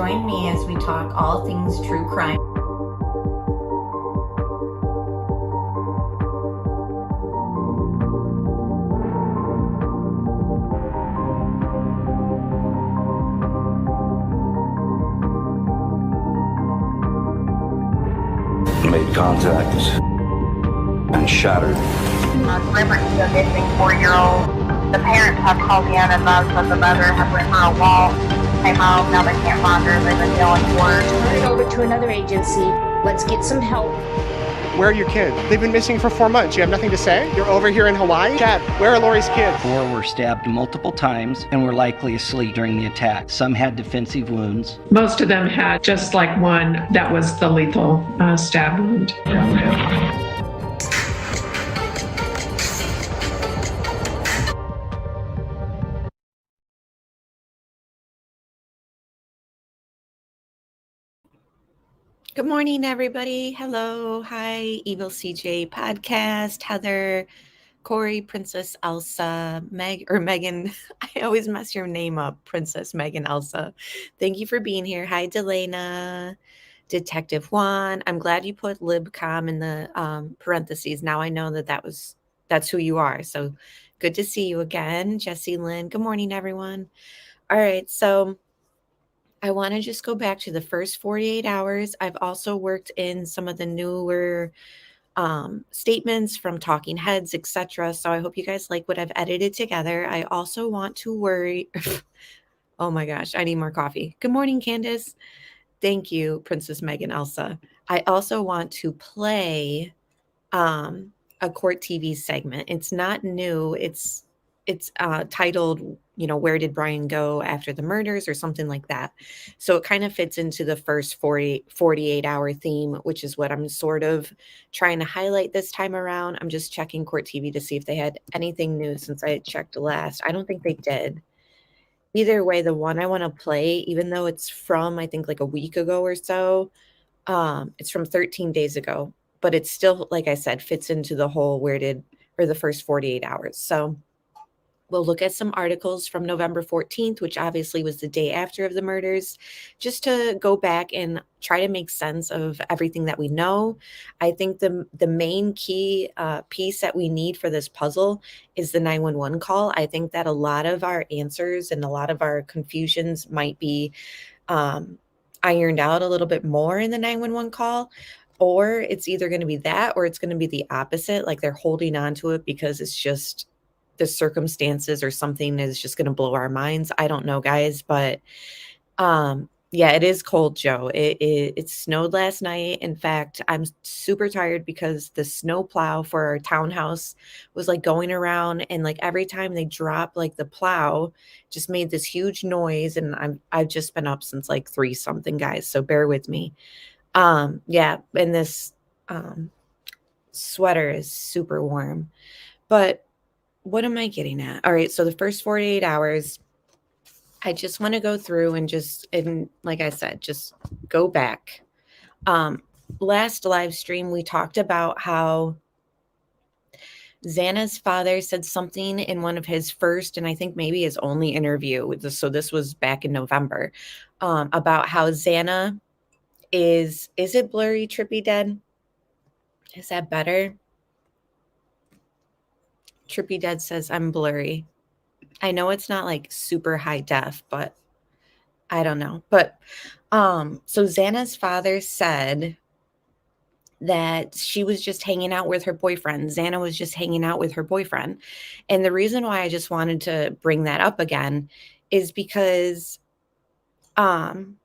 Join me as we talk all things true crime. Made contact and shattered. Delivered to a missing 4-year-old. The parents have called in and advised that the mother had went for a walk, came home, now they can't find her, they've been yelling for her. Turn it over to another agency. Let's get some help. Where are your kids? They've been missing for 4 months. You have nothing to say? You're over here in Hawaii? Chad, where are Lori's kids? 4 were stabbed multiple times and were likely asleep during the attack. Some had defensive wounds. Most of them had just like one that was the lethal stab wound. Good morning, everybody. Hello. Hi, Evil CJ Podcast. Heather, Corey, Princess Elsa, Megan. I always mess your name up, Princess Megan Elsa. Thank you for being here. Hi, Delana, Detective Juan. I'm glad you put libcom in the parentheses. Now I know that's who you are. So good to see you again, Jesse Lynn. Good morning, everyone. All right, so I want to just go back to the first 48 hours. I've also worked in some of the newer statements from talking heads, etc. So I hope you guys like what I've edited together. I also want to worry. Oh my gosh, I need more coffee. Good morning, Candace. Thank you, Princess Megan Elsa. I also want to play a court TV segment. It's not new. It's titled, where did Brian go after the murders or something like that. So it kind of fits into the first 48-hour theme, which is what I'm sort of trying to highlight this time around. I'm just checking court TV to see if they had anything new since I had checked last. I don't think they did. Either way, the one I want to play, even though it's from, I think, like a week ago or so, it's from 13 days ago, but it's still, like I said, fits into the whole the first 48 hours. So we'll look at some articles from November 14th, which obviously was the day after of the murders, just to go back and try to make sense of everything that we know. I think the main key piece that we need for this puzzle is the 911 call. I think that a lot of our answers and a lot of our confusions might be ironed out a little bit more in the 911 call, or it's either going to be that or it's going to be the opposite, like they're holding on to it because it's just the circumstances or something is just going to blow our minds. I don't know, guys, but yeah, it is cold, Joe. It snowed last night. In fact, I'm super tired because the snow plow for our townhouse was like going around, and like every time they drop like the plow just made this huge noise, and I've just been up since like 3 something, guys, so bear with me. Yeah, and this sweater is super warm. But what am I getting at? All right, so the first 48 hours, I just want to go through and like I said, just go back. Last live stream, we talked about how Xana's father said something in one of his first, and I think maybe his only interview with this. So this was back in November, about how Xana is it blurry, trippy dead? Is that better? Trippy Dead says I'm blurry. I know it's not like super high def, but I don't know. But so Xana's father said that she was just hanging out with her boyfriend. Xana was just hanging out with her boyfriend. And the reason why I just wanted to bring that up again is because so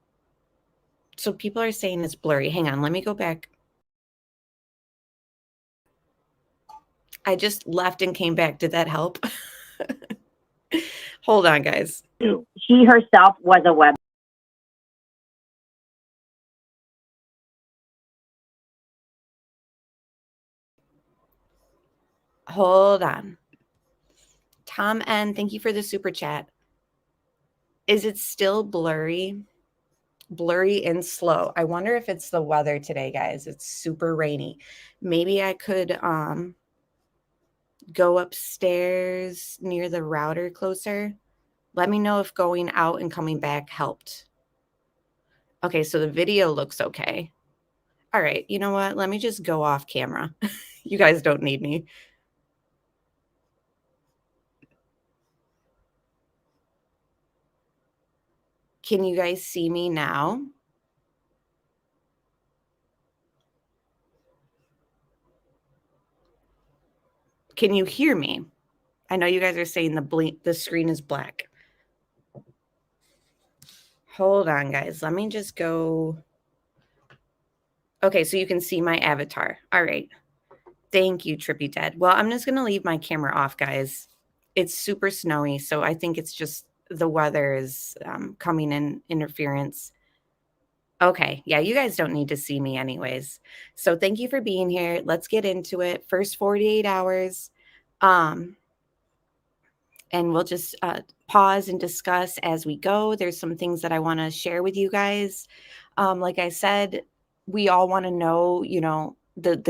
people are saying it's blurry. Hang on, let me go back. I just left and came back. Did that help? Hold on, guys. She herself was a web. Hold on. Tom N, thank you for the super chat. Is it still blurry? Blurry and slow. I wonder if it's the weather today, guys. It's super rainy. Maybe I could go upstairs near the router closer. Let me know if going out and coming back helped. Okay, so the video looks okay. All right, you know what? Let me just go off camera. You guys don't need me. Can you guys see me now? Can you hear me? I know you guys are saying the screen is black. Hold on, guys. Let me just go. Okay, so you can see my avatar. All right. Thank you, Trippy Dead. Well, I'm just going to leave my camera off, guys. It's super snowy, so I think it's just the weather is coming in interference. Okay, yeah, you guys don't need to see me anyways. So thank you for being here. Let's get into it. First 48 hours. And we'll just pause and discuss as we go. There's some things that I want to share with you guys. Like I said, we all want to know, you know, the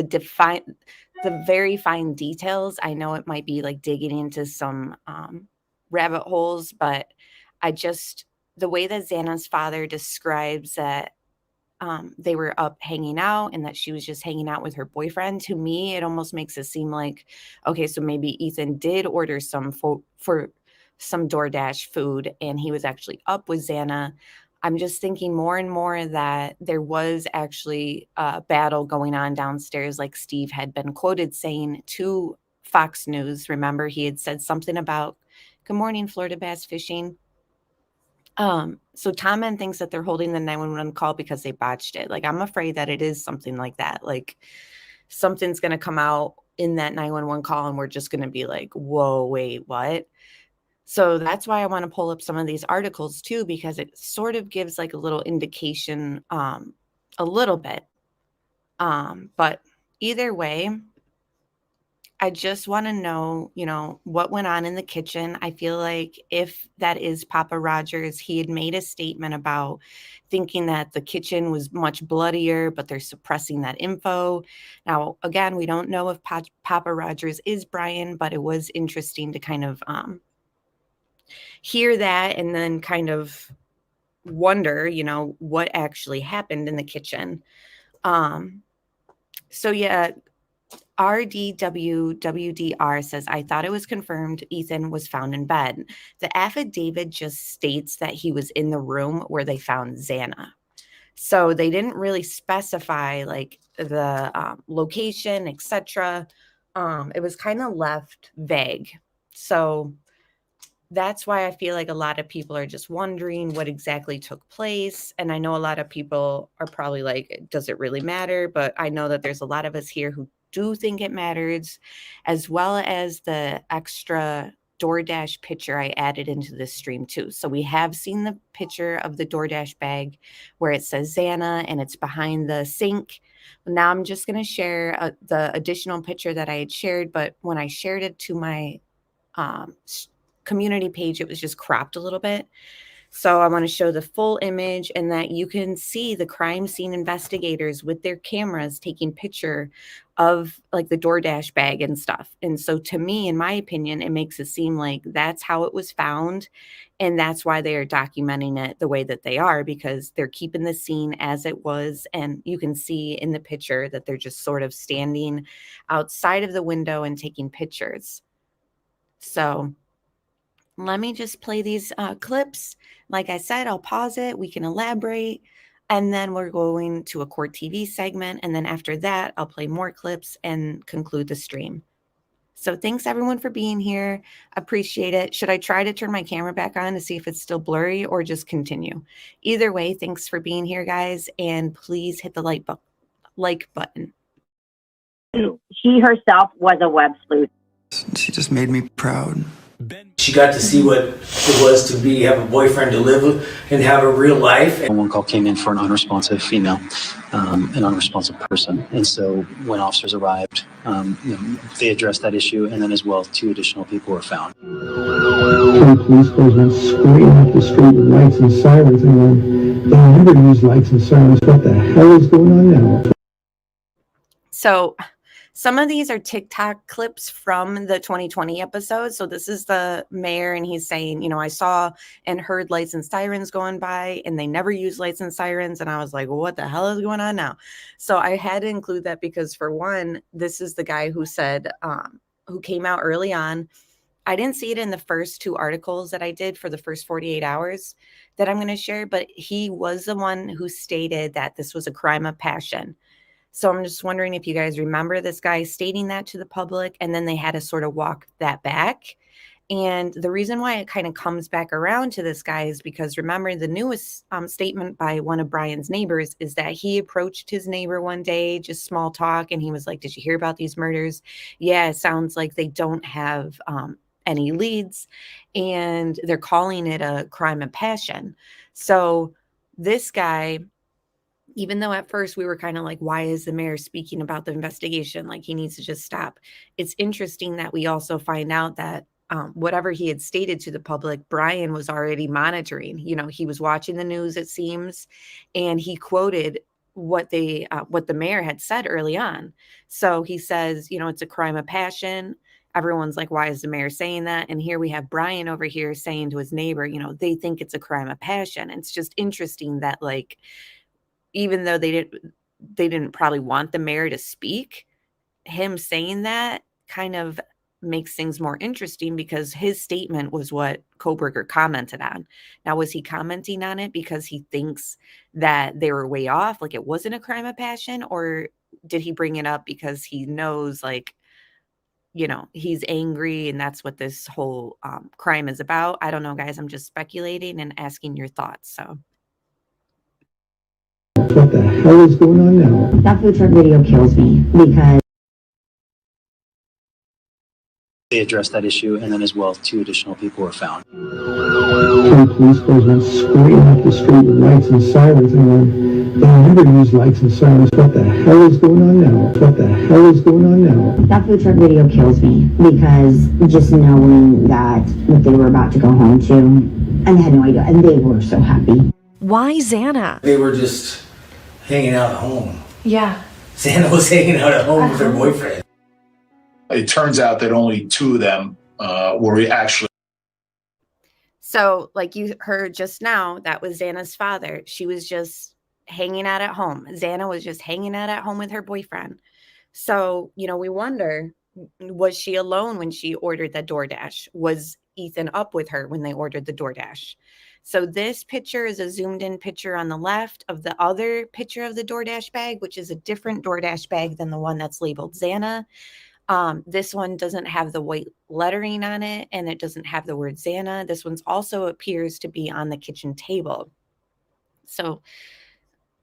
very fine details. I know it might be like digging into some rabbit holes, but the way that Xana's father describes that they were up hanging out and that she was just hanging out with her boyfriend, to me, it almost makes it seem like, okay, so maybe Ethan did order some for some DoorDash food and he was actually up with Xana. I'm just thinking more and more that there was actually a battle going on downstairs, like Steve had been quoted saying to Fox News. Remember, he had said something about, "Good morning, Florida bass fishing." So Tommen thinks that they're holding the 911 call because they botched it. Like, I'm afraid that it is something like that. Like, something's going to come out in that 911 call and we're just going to be like, whoa, wait, what? So that's why I want to pull up some of these articles too, because it sort of gives like a little indication, a little bit. But either way, I just want to know, you know, what went on in the kitchen. I feel like if that is Papa Rogers, he had made a statement about thinking that the kitchen was much bloodier, but they're suppressing that info. Now, again, we don't know if Papa Rogers is Brian, but it was interesting to kind of hear that and then kind of wonder, you know, what actually happened in the kitchen. So yeah, RDWWDR says, I thought it was confirmed Ethan was found in bed. The affidavit just states that he was in the room where they found Xana. So they didn't really specify like the location, etc. It was kind of left vague. So that's why I feel like a lot of people are just wondering what exactly took place. And I know a lot of people are probably like, does it really matter? But I know that there's a lot of us here who do think it matters, as well as the extra DoorDash picture I added into this stream too. So we have seen the picture of the DoorDash bag where it says Xana and it's behind the sink. Now I'm just going to share the additional picture that I had shared, but when I shared it to my community page, it was just cropped a little bit. So I want to show the full image and that you can see the crime scene investigators with their cameras taking picture of like the DoorDash bag and stuff. And so to me, in my opinion, it makes it seem like that's how it was found. And that's why they are documenting it the way that they are, because they're keeping the scene as it was. And you can see in the picture that they're just sort of standing outside of the window and taking pictures. So let me just play these clips. Like I said, I'll pause it. We can elaborate. And then we're going to a court TV segment. And then after that, I'll play more clips and conclude the stream. So thanks everyone for being here. Appreciate it. Should I try to turn my camera back on to see if it's still blurry or just continue? Either way, thanks for being here, guys. And please hit the like button. She herself was a web sleuth. She just made me proud. She got to see what it was to have a boyfriend to live with and have a real life. One call came in for an unresponsive female, an unresponsive person. And so when officers arrived, they addressed that issue, and then as well, 2 additional people were found. 3 police cars went screaming up the street with lights and sirens, and they never use lights and sirens. What the hell is going on now? So Some of these are TikTok clips from the 2020 episode. So this is the mayor, and he's saying, you know, I saw and heard lights and sirens going by, and they never use lights and sirens. And I was like, well, what the hell is going on now? So I had to include that because, for one, this is the guy who said, who came out early on. I didn't see it in the first 2 articles that I did for the first 48 hours that I'm going to share, but he was the one who stated that this was a crime of passion. So I'm just wondering if you guys remember this guy stating that to the public, and then they had to sort of walk that back. And the reason why it kind of comes back around to this guy is because, remember, the newest statement by one of Brian's neighbors is that he approached his neighbor one day, just small talk, and he was like, did you hear about these murders? Yeah, it sounds like they don't have any leads, and they're calling it a crime of passion. So this guy, even though at first we were kind of like, why is the mayor speaking about the investigation? Like, he needs to just stop. It's interesting that we also find out that whatever he had stated to the public, Brian was already monitoring. You know, he was watching the news, it seems, and he quoted what the mayor had said early on. So he says, you know, it's a crime of passion. Everyone's like, why is the mayor saying that? And here we have Brian over here saying to his neighbor, you know, they think it's a crime of passion. It's just interesting that, like, even though they didn't probably want the mayor to speak, him saying that kind of makes things more interesting because his statement was what Kohberger commented on. Now, was he commenting on it because he thinks that they were way off, like it wasn't a crime of passion, or did he bring it up because he knows, like, you know, he's angry and that's what this whole crime is about? I don't know, guys. I'm just speculating and asking your thoughts. So what the hell is going on now? That food truck video kills me because They addressed that issue, and then as well, 2 additional people were found. 3 police cars went screaming up the street with lights and sirens, and they never use lights and sirens. What the hell is going on now? What the hell is going on now? that food truck video kills me because just knowing that what they were about to go home to, and they had no idea, and they were so happy. Why Xana? They were just hanging out at home. Yeah. Xana was hanging out at home with her boyfriend. It turns out that only 2 of them were actually. So, like you heard just now, that was Xana's father. She was just hanging out at home. Xana was just hanging out at home with her boyfriend. So, you know, we wonder, was she alone when she ordered the DoorDash? Was Ethan up with her when they ordered the DoorDash? So this picture is a zoomed in picture on the left of the other picture of the DoorDash bag, which is a different DoorDash bag than the one that's labeled Xana. This one doesn't have the white lettering on it, and it doesn't have the word Xana. This one's also appears to be on the kitchen table. So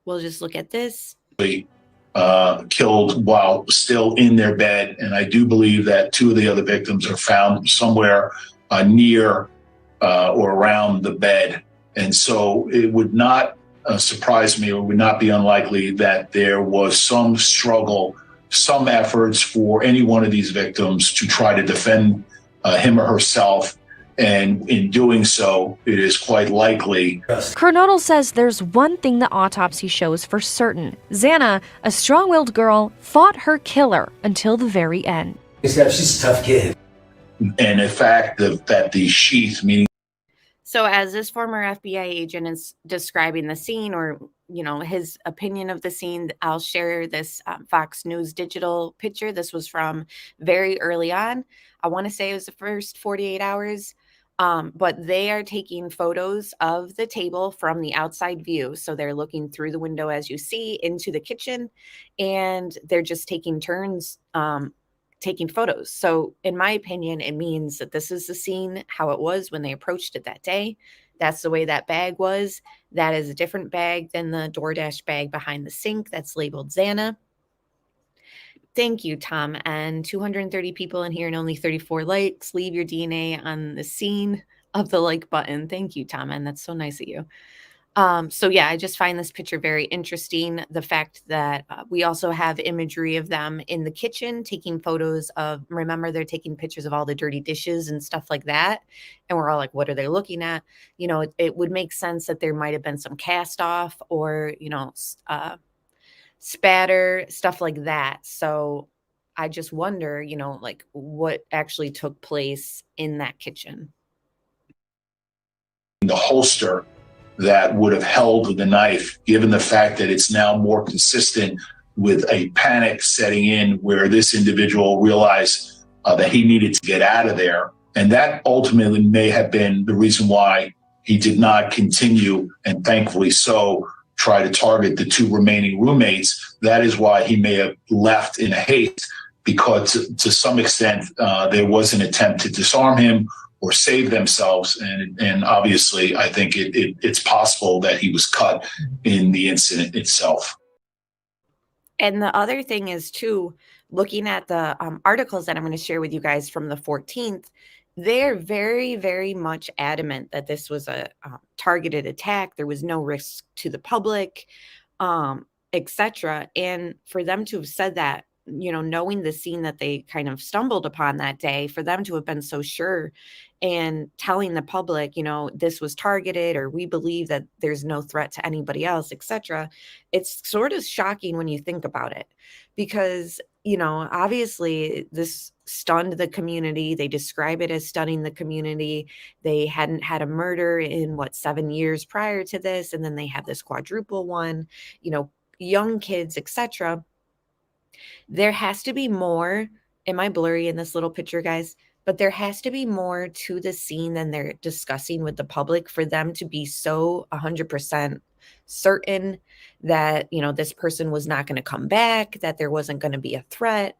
we'll just look at this. Killed while still in their bed, and I do believe that 2 of the other victims are found somewhere near or around the bed. And so it would not surprise me, or would not be unlikely that there was some struggle, some efforts for any one of these victims to try to defend him or herself. And in doing so, it is quite likely. Coronado says there's one thing the autopsy shows for certain. Xana, a strong-willed girl, fought her killer until the very end. She's a tough kid. And in fact, that the sheath, meaning. So as this former FBI agent is describing the scene, or, you know, his opinion of the scene, I'll share this Fox News digital picture. This was from very early on. I want to say it was the first 48 hours. But they are taking photos of the table from the outside view. So they're looking through the window, as you see, into the kitchen, and they're just taking turns taking photos. So in my opinion, it means that this is the scene, how it was when they approached it that day. That's the way that bag was. That is a different bag than the DoorDash bag behind the sink that's labeled Xana. Thank you, Tom. And 230 people in here and only 34 likes. Leave your DNA on the scene of the like button. Thank you, Tom. And that's so nice of you. So yeah, I just find this picture very interesting. The fact that we also have imagery of them in the kitchen taking photos of, remember, they're taking pictures of all the dirty dishes and stuff like that. And we're all like, what are they looking at? You know, it would make sense that there might have been some cast off or, you know, spatter, stuff like that. So I just wonder, like what actually took place in that kitchen. The holster that would have held the knife, given the fact that it's now more consistent with a panic setting in where this individual realized that he needed to get out of there. And that ultimately may have been the reason why he did not continue, and thankfully so, try to target the two remaining roommates. That is why he may have left in a haste, because to some extent there was an attempt to disarm him or save themselves. And obviously, I think it's possible that he was cut in the incident itself. And the other thing is, too, looking at the articles that I'm going to share with you guys from the 14th, they're very, very much adamant that this was a targeted attack. There was no risk to the public, etc. And for them to have said that, knowing the scene that they kind of stumbled upon that day, for them to have been so sure and telling the public, this was targeted, or we believe that there's no threat to anybody else, etc. It's sort of shocking when you think about it, because, obviously this stunned the community. They describe it as stunning the community. They hadn't had a murder in 7 years prior to this. And then they have this quadruple one, young kids, etc. There has to be more. Am I blurry in this little picture, guys? But there has to be more to the scene than they're discussing with the public for them to be so 100% certain that, this person was not going to come back, that there wasn't going to be a threat.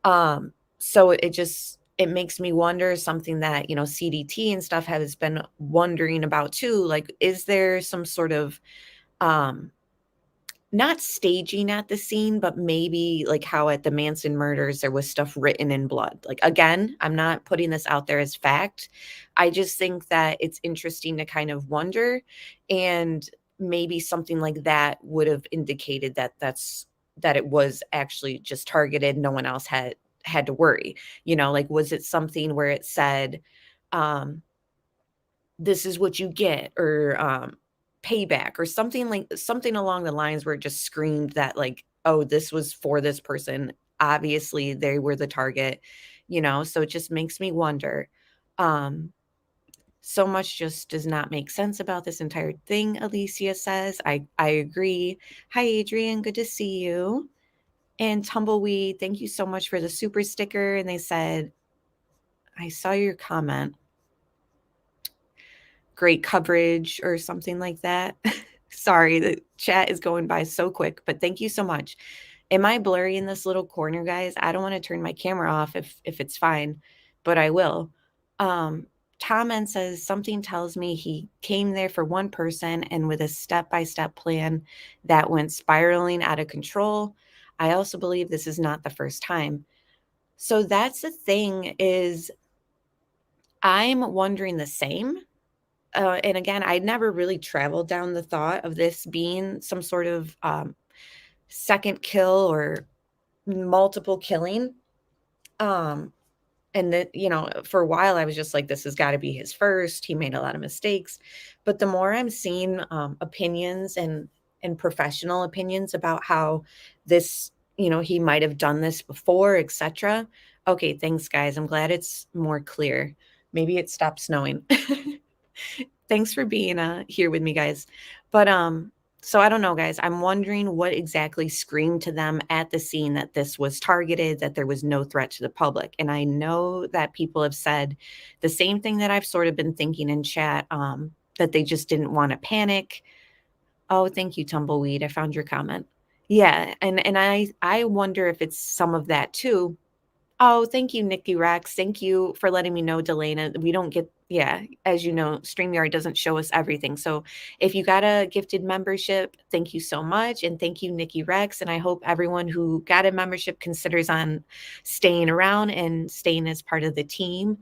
So it makes me wonder, something that, CDT and stuff has been wondering about too. Like, is there some sort of, not staging at the scene, but maybe like how at the Manson murders, there was stuff written in blood. Like, again, I'm not putting this out there as fact. I just think that it's interesting to kind of wonder, and maybe something like that would have indicated that it was actually just targeted. No one else had to worry, like, was it something where it said, this is what you get, or, payback, or something along the lines where it just screamed that, like, oh, this was for this person. Obviously they were the target, so it just makes me wonder. So much just does not make sense about this entire thing, Alicia says. I agree. Hi, Adrian. Good to see you. And Tumbleweed, thank you so much for the super sticker. And they said, I saw your comment. Great coverage, or something like that. Sorry, the chat is going by so quick, but thank you so much. Am I blurry in this little corner, guys? I don't want to turn my camera off if it's fine, but I will. Tom N says, something tells me he came there for one person, and with a step-by-step plan that went spiraling out of control. I also believe this is not the first time. So that's the thing, is I'm wondering the same. And again, I never really traveled down the thought of this being some sort of second kill or multiple killing. And that, for a while I was just like, this has got to be his first. He made a lot of mistakes. But the more I'm seeing opinions and professional opinions about how this, he might have done this before, etc. Okay, thanks, guys. I'm glad it's more clear. Maybe it stopped snowing. Thanks for being here with me, guys. But so I don't know, guys. I'm wondering what exactly screamed to them at the scene that this was targeted, that there was no threat to the public. And I know that people have said the same thing that I've sort of been thinking in chat, that they just didn't want to panic. Oh, thank you, Tumbleweed. I found your comment. Yeah, and I wonder if it's some of that too. Oh, thank you, Nikki Rex. Thank you for letting me know, Delana. We don't get, as you know, StreamYard doesn't show us everything. So if you got a gifted membership, thank you so much. And thank you, Nikki Rex. And I hope everyone who got a membership considers on staying around and staying as part of the team.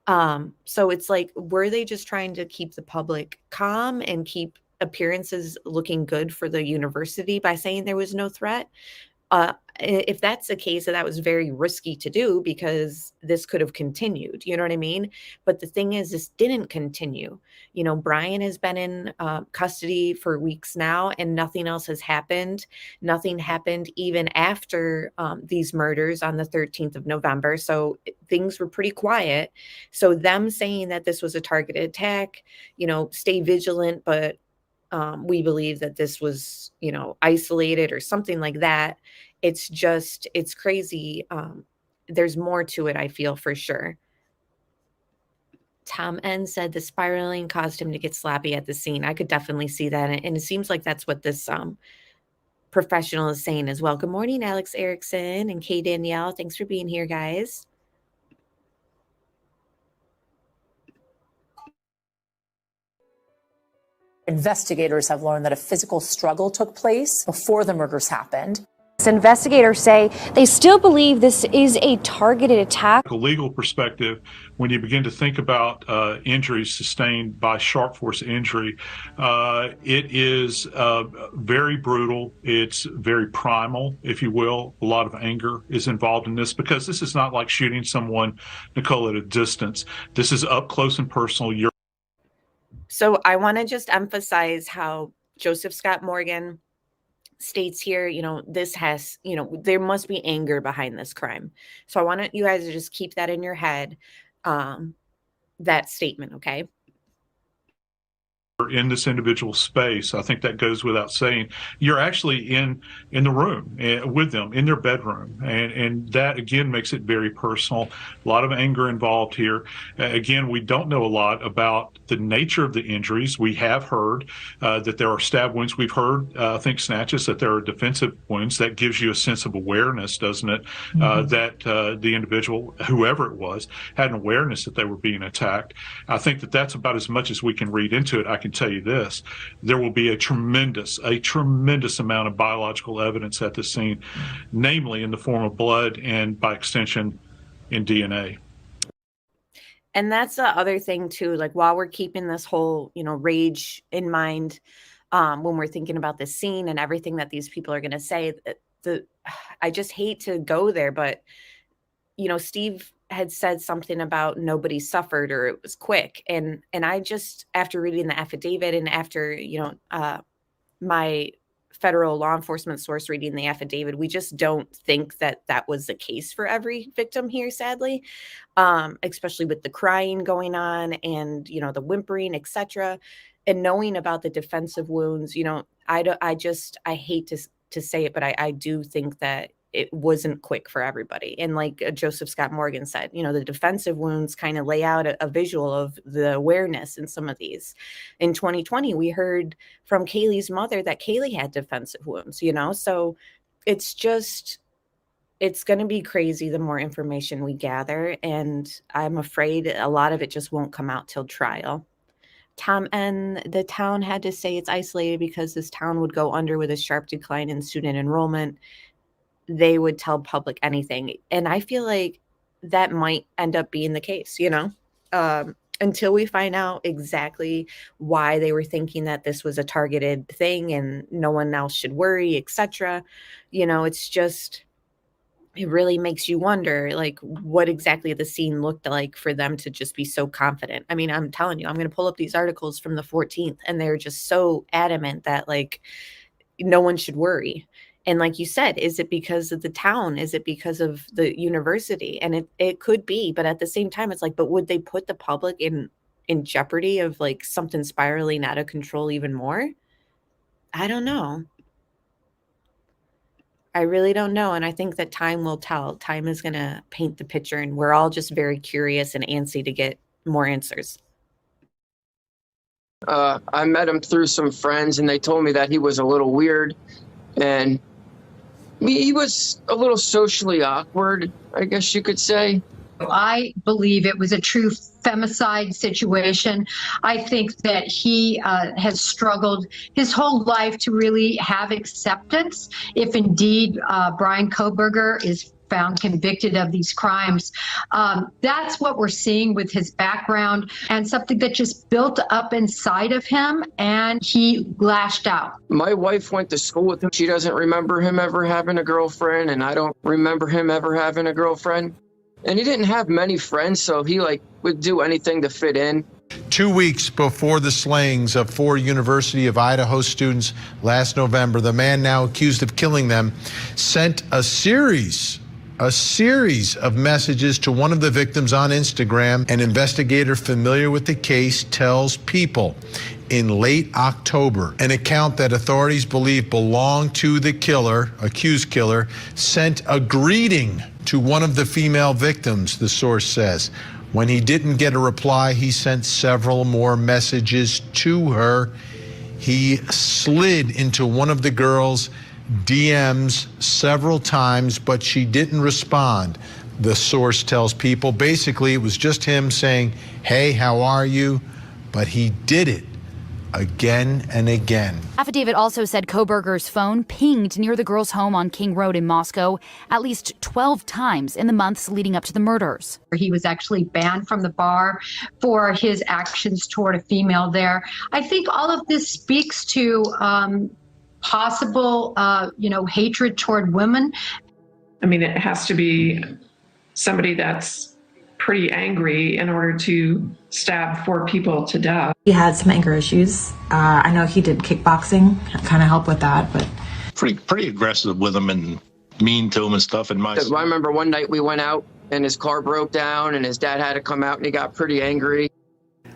So it's like, were they just trying to keep the public calm and keep appearances looking good for the university by saying there was no threat? If that's the case, that was very risky to do because this could have continued. You know what I mean? But the thing is, this didn't continue. You know, Brian has been in custody for weeks now, and nothing else has happened. Nothing happened even after these murders on the 13th of November. So things were pretty quiet. So them saying that this was a targeted attack, you know, stay vigilant, but we believe that this was, you know, isolated or something like that. It's crazy. There's more to it, I feel, for sure. Tom N said the spiraling caused him to get sloppy at the scene. I could definitely see that. And it seems like that's what this professional is saying as well. Good morning, Alex Erickson and Kay Danielle. Thanks for being here, guys. Investigators have learned that a physical struggle took place before the murders happened. Investigators say they still believe this is a targeted attack. From a legal perspective, when you begin to think about injuries sustained by sharp force injury, it is very brutal. It's very primal, if you will. A lot of anger is involved in this because this is not like shooting someone, Nicole, at a distance. This is up close and personal. So I want to just emphasize how Joseph Scott Morgan states here, you know, this has, you know, there must be anger behind this crime. So I want you guys to just keep that in your head, that statement, okay? In this individual space, I think that goes without saying. You're actually in the room with them, in their bedroom, and that again makes it very personal. A lot of anger involved here. Again, we don't know a lot about the nature of the injuries. We have heard that there are stab wounds. We've heard, I think, snatches, that there are defensive wounds. That gives you a sense of awareness, doesn't it? That the individual, whoever it was, had an awareness that they were being attacked. I think that that's about as much as we can read into it. I can tell you this: there will be a tremendous amount of biological evidence at the scene, namely in the form of blood and by extension in DNA. And that's the other thing too, like while we're keeping this whole, you know, rage in mind, when we're thinking about the scene and everything that these people are going to say, I just hate to go there, but you know, Steve had said something about nobody suffered or it was quick. And I just, after reading the affidavit and after, you know, my federal law enforcement source reading the affidavit, we just don't think that that was the case for every victim here, sadly, especially with the crying going on and, you know, the whimpering, etc. And knowing about the defensive wounds, you know, I hate to say it, but I do think that it wasn't quick for everybody. And like Joseph Scott Morgan said, you know, the defensive wounds kind of lay out a visual of the awareness in some of these. In 2020, we heard from Kaylee's mother that Kaylee had defensive wounds, you know, so it's going to be crazy the more information we gather. And I'm afraid a lot of it just won't come out till trial. Tom N., the town had to say it's isolated because this town would go under with a sharp decline in student enrollment. They would tell public anything. And I feel like that might end up being the case, you know, until we find out exactly why they were thinking that this was a targeted thing and no one else should worry, etc. You know, it's just, it really makes you wonder, like, what exactly the scene looked like for them to just be so confident. I mean, I'm telling you, I'm going to pull up these articles from the 14th and they're just so adamant that, like, no one should worry. And like you said, is it because of the town? Is it because of the university? And it could be, but at the same time, it's like, but would they put the public in jeopardy of like something spiraling out of control even more? I don't know. I really don't know. And I think that time will tell. Time is going to paint the picture, and we're all just very curious and antsy to get more answers. I met him through some friends, and they told me that he was a little weird, and he was a little socially awkward, I guess you could say. I believe it was a true femicide situation. I think that he has struggled his whole life to really have acceptance. If indeed Bryankohberger is found convicted of these crimes. That's what we're seeing with his background, and something that just built up inside of him, and he lashed out. My wife went to school with him. She doesn't remember him ever having a girlfriend, and I don't remember him ever having a girlfriend. And he didn't have many friends, so he would do anything to fit in. 2 weeks before the slayings of 4 University of Idaho students last November, the man now accused of killing them sent a series of messages to one of the victims on Instagram. An investigator familiar with the case tells People in late October, an account that authorities believe belonged to the accused killer, sent a greeting to one of the female victims, the source says. When he didn't get a reply, he sent several more messages to her. He slid into one of the girls' DMs several times, but she didn't respond, the source tells People. Basically, it was just him saying, "Hey, how are you?" But he did it again and again. Affidavit also said Kohberger's phone pinged near the girl's home on King Road in Moscow at least 12 times in the months leading up to the murders. He was actually banned from the bar for his actions toward a female there. I think all of this speaks to possible, hatred toward women. I mean, it has to be somebody that's pretty angry in order to stab 4 people to death. He had some anger issues. I know he did kickboxing, kind of help with that, but Pretty aggressive with him and mean to him and stuff. And I remember one night we went out and his car broke down and his dad had to come out and he got pretty angry.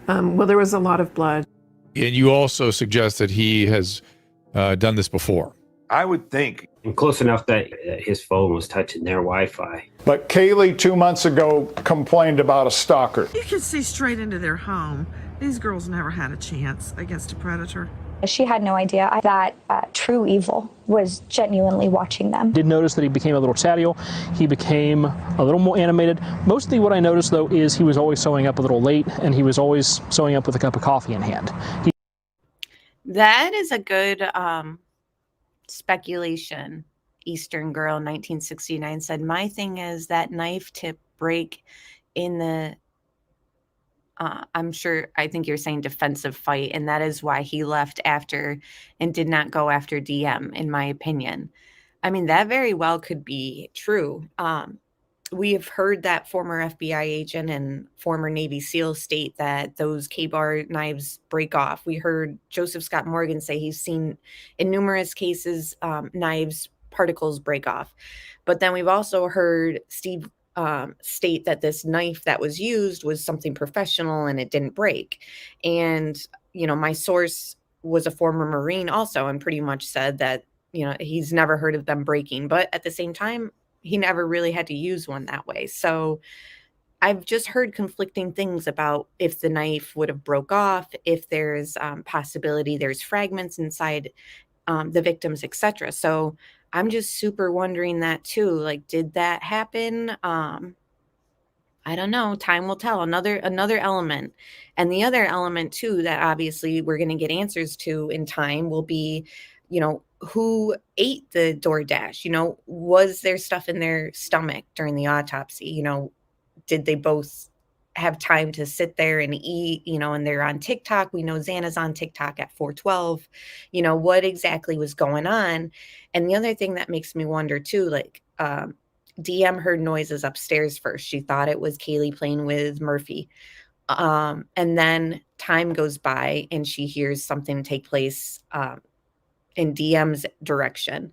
Well, there was a lot of blood. And you also suggest that he has done this before. I would think. And close enough that his phone was touching their Wi-Fi. But Kaylee 2 months ago complained about a stalker. You could see straight into their home. These girls never had a chance against a predator. She had no idea that true evil was genuinely watching them. Did notice that he became a little chattier. He became a little more animated. Mostly what I noticed, though, is he was always showing up a little late, and he was always showing up with a cup of coffee in hand. That is a good speculation. Eastern Girl 1969 said, my thing is that knife tip break in the I think you're saying defensive fight, and that is why he left after and did not go after DM, in my opinion. I mean, that very well could be true. We have heard that former FBI agent and former Navy SEAL state that those K-bar knives break off. We heard Joseph Scott Morgan say he's seen in numerous cases knives particles break off. But then we've also heard Steve state that this knife that was used was something professional and it didn't break. And, my source was a former Marine also, and pretty much said that, he's never heard of them breaking. But at the same time, he never really had to use one that way. So I've just heard conflicting things about if the knife would have broke off, if there's possibility there's fragments inside the victims, etc. So I'm just super wondering that too. Like, did that happen? I don't know. Time will tell. Another element. And the other element too that obviously we're going to get answers to in time will be, who ate the DoorDash? Was there stuff in their stomach during the autopsy? Did they both have time to sit there and eat, and they're on TikTok. We know Xana's on TikTok at 412. What exactly was going on? And the other thing that makes me wonder too, DM heard noises upstairs first. She thought it was Kaylee playing with Murphy. And then time goes by and she hears something take place in DM's direction.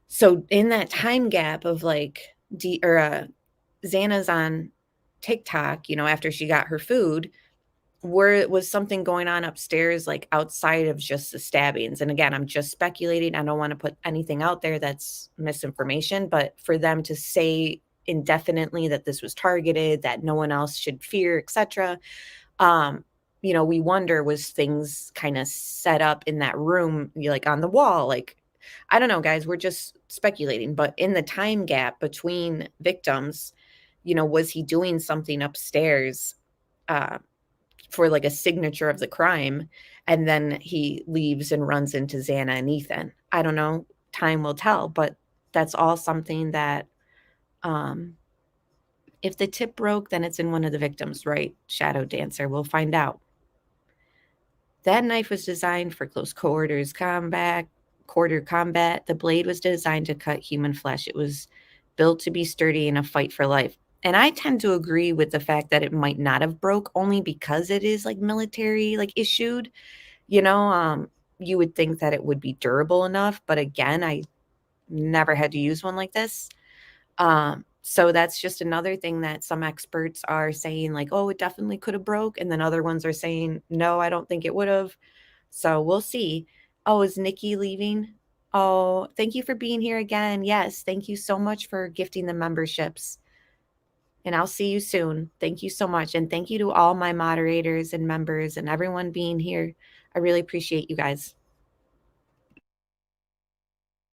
So in that time gap of Xana's on TikTok, after she got her food, was something going on upstairs, outside of just the stabbings? And again, I'm just speculating. I don't want to put anything out there that's misinformation, but for them to say indefinitely that this was targeted, that no one else should fear, etc. We wonder, was things kind of set up in that room, on the wall? I don't know, guys, we're just speculating. But in the time gap between victims, was he doing something upstairs for a signature of the crime, and then he leaves and runs into Xana and Ethan? I don't know. Time will tell, but that's all something that If the tip broke, then it's in one of the victims, right? Shadow Dancer. We'll find out. That knife was designed for close quarter combat. The blade was designed to cut human flesh. It was built to be sturdy in a fight for life. And I tend to agree with the fact that it might not have broke, only because it is like military, like issued. You would think that it would be durable enough, but again, I never had to use one like this. So that's just another thing that some experts are saying, like, oh, it definitely could have broke. And then other ones are saying, no, I don't think it would have. So we'll see. Oh, is Nikki leaving? Oh, thank you for being here again. Yes, thank you so much for gifting the memberships. And I'll see you soon. Thank you so much. And thank you to all my moderators and members and everyone being here. I really appreciate you guys.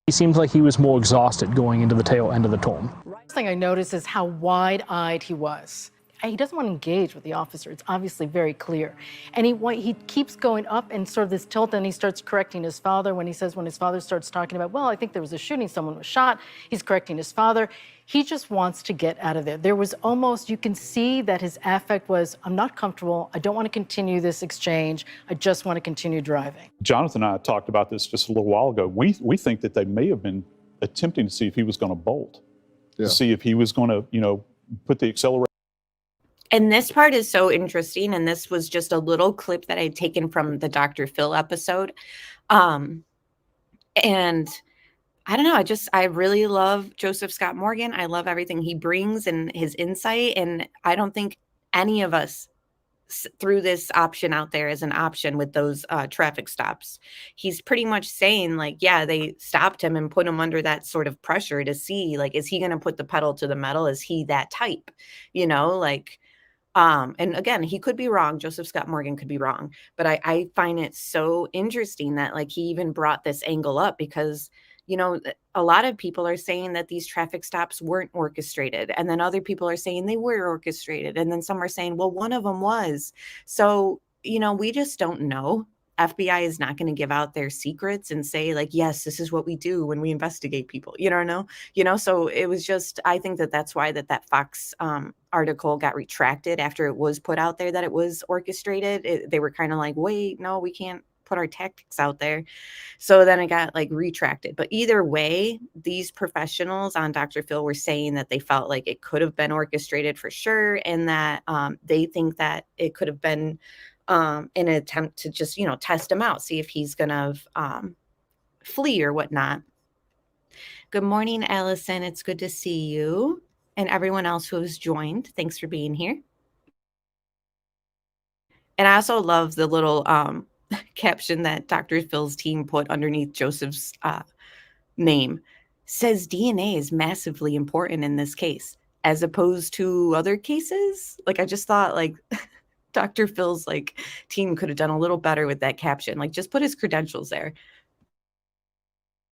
He seems like he was more exhausted going into the tail end of the tunnel. First thing I noticed is how wide-eyed he was. He doesn't want to engage with the officer. It's obviously very clear. And he keeps going up in sort of this tilt, and he starts correcting his father when his father starts talking about, well, I think there was a shooting, someone was shot. He's correcting his father. He just wants to get out of there. There was almost, you can see that his affect was, I'm not comfortable. I don't want to continue this exchange. I just want to continue driving. Jonathan and I talked about this just a little while ago. We think that they may have been attempting to see if he was going to bolt, to see if he was going to, put the accelerator. And this part is so interesting. And this was just a little clip that I had taken from the Dr. Phil episode. And I don't know. I really love Joseph Scott Morgan. I love everything he brings and his insight. And I don't think any of us threw this option out there as an option with those traffic stops. He's pretty much saying, like, yeah, they stopped him and put him under that sort of pressure to see, like, is he going to put the pedal to the metal? Is he that type? And again, he could be wrong. Joseph Scott Morgan could be wrong. But I find it so interesting that, like, he even brought this angle up because, a lot of people are saying that these traffic stops weren't orchestrated. And then other people are saying they were orchestrated. And then some are saying, well, one of them was. So, we just don't know. FBI is not going to give out their secrets and say, like, yes, this is what we do when we investigate people, so it was just, I think that's why that Fox article got retracted after it was put out there that it was orchestrated. They were kind of like, wait, no, we can't put our tactics out there. So then it got like retracted. But either way, these professionals on Dr. Phil were saying that they felt like it could have been orchestrated for sure. And that they think that it could have been in an attempt to just, test him out, see if he's going to flee or whatnot. Good morning, Allison. It's good to see you and everyone else who has joined. Thanks for being here. And I also love the little caption that Dr. Phil's team put underneath Joseph's name. Says DNA is massively important in this case, as opposed to other cases. Like, I just thought, like, Dr. Phil's team could have done a little better with that caption. Like, just put his credentials there.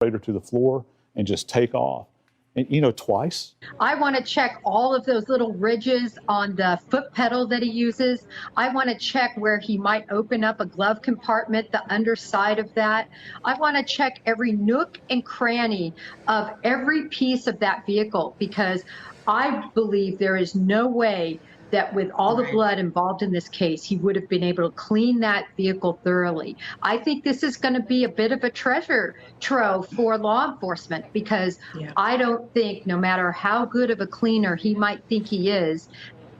To the floor and just take off. And, twice. I want to check all of those little ridges on the foot pedal that he uses. I want to check where he might open up a glove compartment, the underside of that. I want to check every nook and cranny of every piece of that vehicle, because I believe there is no way that with all the blood involved in this case, he would have been able to clean that vehicle thoroughly. I think this is going to be a bit of a treasure trove for law enforcement, because I don't think, no matter how good of a cleaner he might think he is,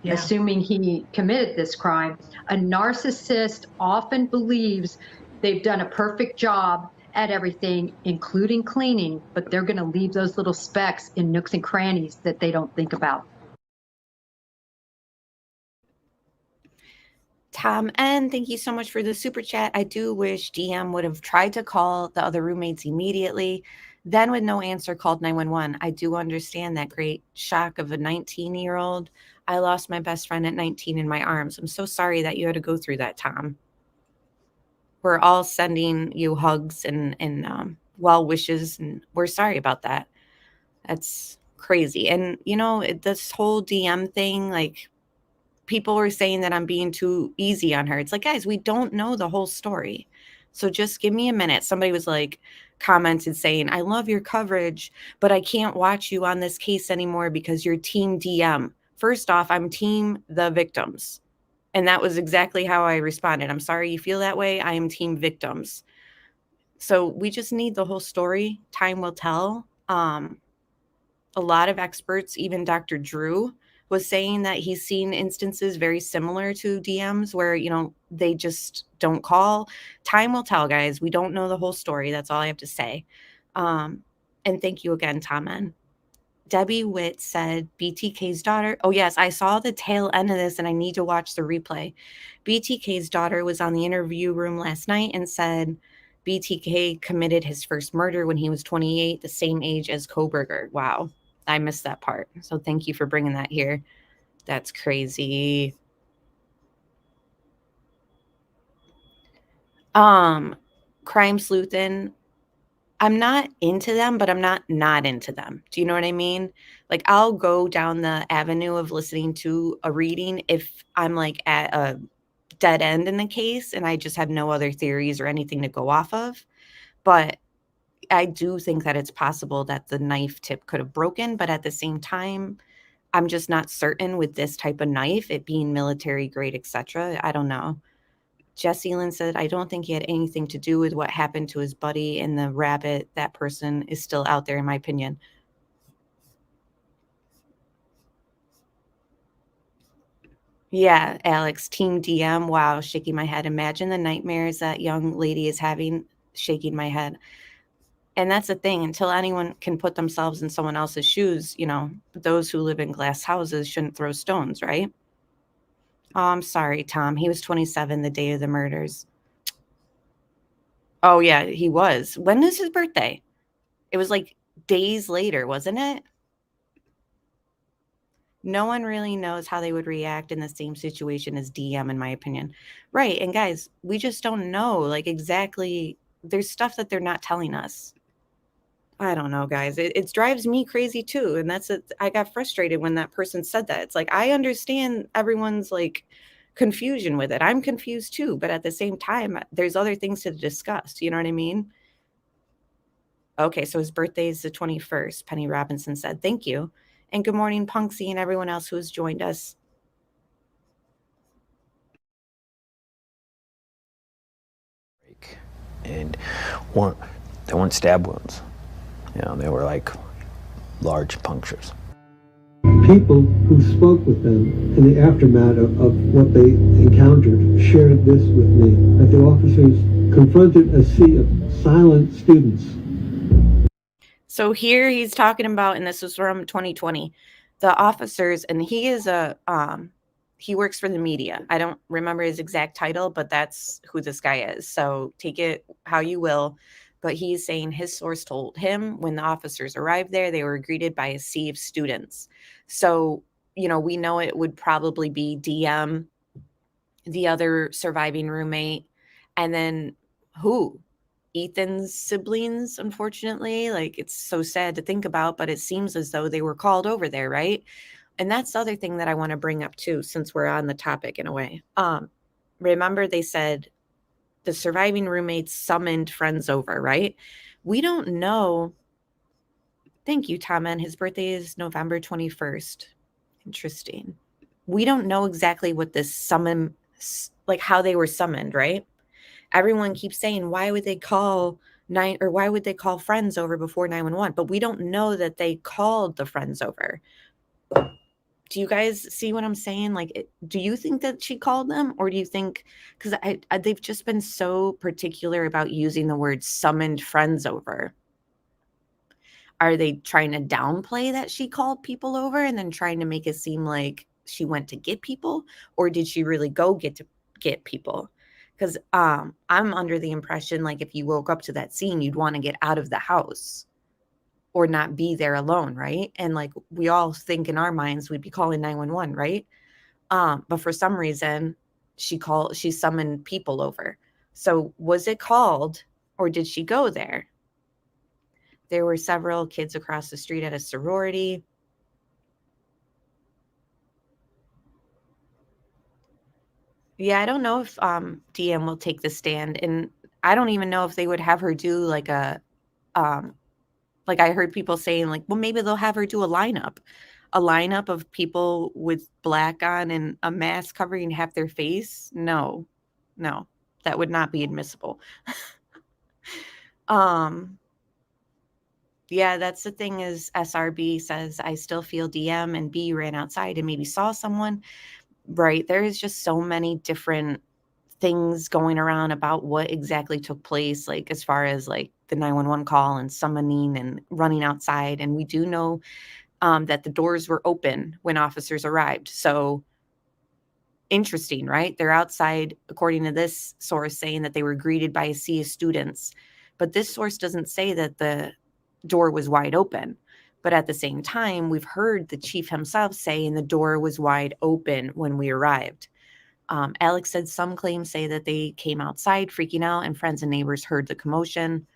assuming he committed this crime, a narcissist often believes they've done a perfect job at everything, including cleaning, but they're going to leave those little specks in nooks and crannies that they don't think about. Tom N., thank you so much for the super chat. I do wish DM would have tried to call the other roommates immediately, then with no answer called 911. I do understand that great shock of a 19-year-old. I lost my best friend at 19 in my arms. I'm so sorry that you had to go through that, Tom. We're all sending you hugs and well wishes, and we're sorry about that. That's crazy. And, this whole DM thing, like, people were saying that I'm being too easy on her. It's like, guys, we don't know the whole story. So just give me a minute. Somebody was like, commented saying, I love your coverage, but I can't watch you on this case anymore because you're team DM. First off, I'm team the victims. And that was exactly how I responded. I'm sorry you feel that way. I am team victims. So we just need the whole story. Time will tell. A lot of experts, even Dr. Drew, was saying that he's seen instances very similar to DMs where, you know, they just don't call. Time will tell, guys. We don't know the whole story. That's all I have to say. And thank you again, Tom. Debbie Witt said BTK's daughter. Oh, yes, I saw the tail end of this and I need to watch the replay. BTK's daughter was on the interview room last night and said BTK committed his first murder when he was 28, the same age as Kohberger. Wow, I missed that part. So thank you for bringing that here. That's crazy. Crime Sleuthin'. I'm not into them, but I'm not into them. Do you know what I mean? Like, I'll go down the avenue of listening to a reading if I'm like at a dead end in the case and I just have no other theories or anything to go off of. But I do think that it's possible that the knife tip could have broken, but at the same time, I'm just not certain with this type of knife, it being military grade, etc. I don't know. Jesse Lynn said, I don't think he had anything to do with what happened to his buddy and the rabbit. That person is still out there, in my opinion. Yeah, Alex, Team DM. Wow, shaking my head. Imagine the nightmares that young lady is having, shaking my head. And that's the thing, until anyone can put themselves in someone else's shoes, you know, those who live in glass houses shouldn't throw stones, right? Oh, I'm sorry, Tom. He was 27 the day of the murders. Oh, yeah, he was. When is his birthday? It was like days later, wasn't it? No one really knows how they would react in the same situation as DM, in my opinion. Right. And guys, we just don't know, like, exactly. There's stuff that they're not telling us. I don't know, guys. It drives me crazy too. And that's it. I got frustrated when that person said that. It's like, I understand everyone's like confusion with it. I'm confused too. But at the same time, there's other things to discuss. You know what I mean? Okay, so his birthday is the 21st, Penny Robinson said. Thank you. And good morning, Punksy, and everyone else who has joined us. And they weren't stab wounds. You know, they were like large punctures. People who spoke with them in the aftermath of what they encountered shared this with me, that the officers confronted a sea of silent students. So here he's talking about, and this was from 2020, the officers, and he is he works for the media. I don't remember his exact title, but that's who this guy is. So take it how you will. But he's saying his source told him when the officers arrived there, they were greeted by a sea of students. So, you know, we know it would probably be DM, the other surviving roommate, and then who? Ethan's siblings, unfortunately. Like, it's so sad to think about, but it seems as though they were called over there, right? And that's the other thing that I want to bring up too, since we're on the topic in a way. Remember they said the surviving roommates summoned friends over, right? We don't know. Thank you, Tom. And his birthday is November 21st. Interesting. We don't know exactly what this summon, like how they were summoned, right? Everyone keeps saying, why would they call why would they call friends over before 911? But we don't know that they called the friends over. Do you guys see what I'm saying? Like, do you think that she called them, or do you think, because they've just been so particular about using the word summoned friends over? Are they trying to downplay that she called people over and then trying to make it seem like she went to get people, or did she really go get people? Because I'm under the impression, like, if you woke up to that scene, you'd want to get out of the house or not be there alone, right? And like, we all think in our minds we'd be calling 911, right? But for some reason, she summoned people over. So was it called, or did she go there? There were several kids across the street at a sorority. Yeah, I don't know if DM will take the stand, and I don't even know if they would have her do like a like I heard people saying like, well, maybe they'll have her do a lineup of people with black on and a mask covering half their face. No, that would not be admissible. Yeah, that's the thing is SRB says, I still feel DM and B ran outside and maybe saw someone. Right. There is just so many different things going around about what exactly took place, like as far as like the 911 call and summoning and running outside. And we do know that the doors were open when officers arrived. So interesting, right? They're outside, according to this source, saying that they were greeted by a sea of students. But this source doesn't say that the door was wide open. But at the same time, we've heard the chief himself saying the door was wide open when we arrived. Alex said some claims say that they came outside freaking out and friends and neighbors heard the commotion.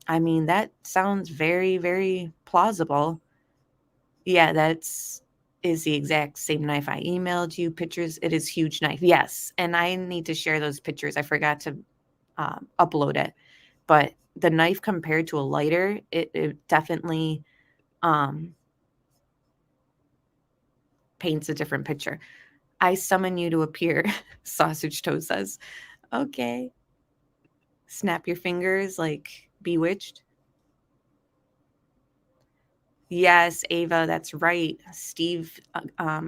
I mean, that sounds very, very plausible. Yeah, is the exact same knife I emailed you pictures. It is huge knife. Yes. And I need to share those pictures. I forgot to upload it. But the knife compared to a lighter, it definitely paints a different picture. I summon you to appear, Sausage Toe says. Okay. Snap your fingers like Bewitched. Yes, Ava, that's right. Steve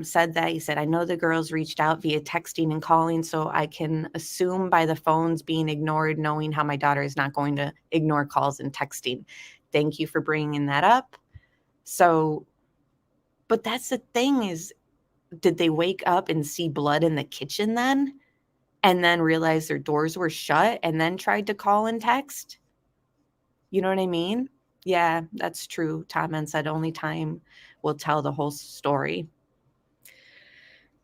said that. He said, I know the girls reached out via texting and calling, so I can assume by the phones being ignored, knowing how my daughter is not going to ignore calls and texting. Thank you for bringing that up. So, but that's the thing is, did they wake up and see blood in the kitchen then? And then realize their doors were shut and then tried to call and text? You know what I mean? Yeah, that's true. Tom said only time will tell the whole story.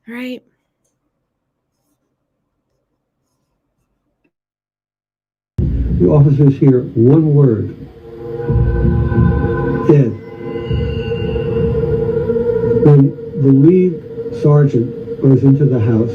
Right. The officers hear one word, dead. When the lead sergeant goes into the house,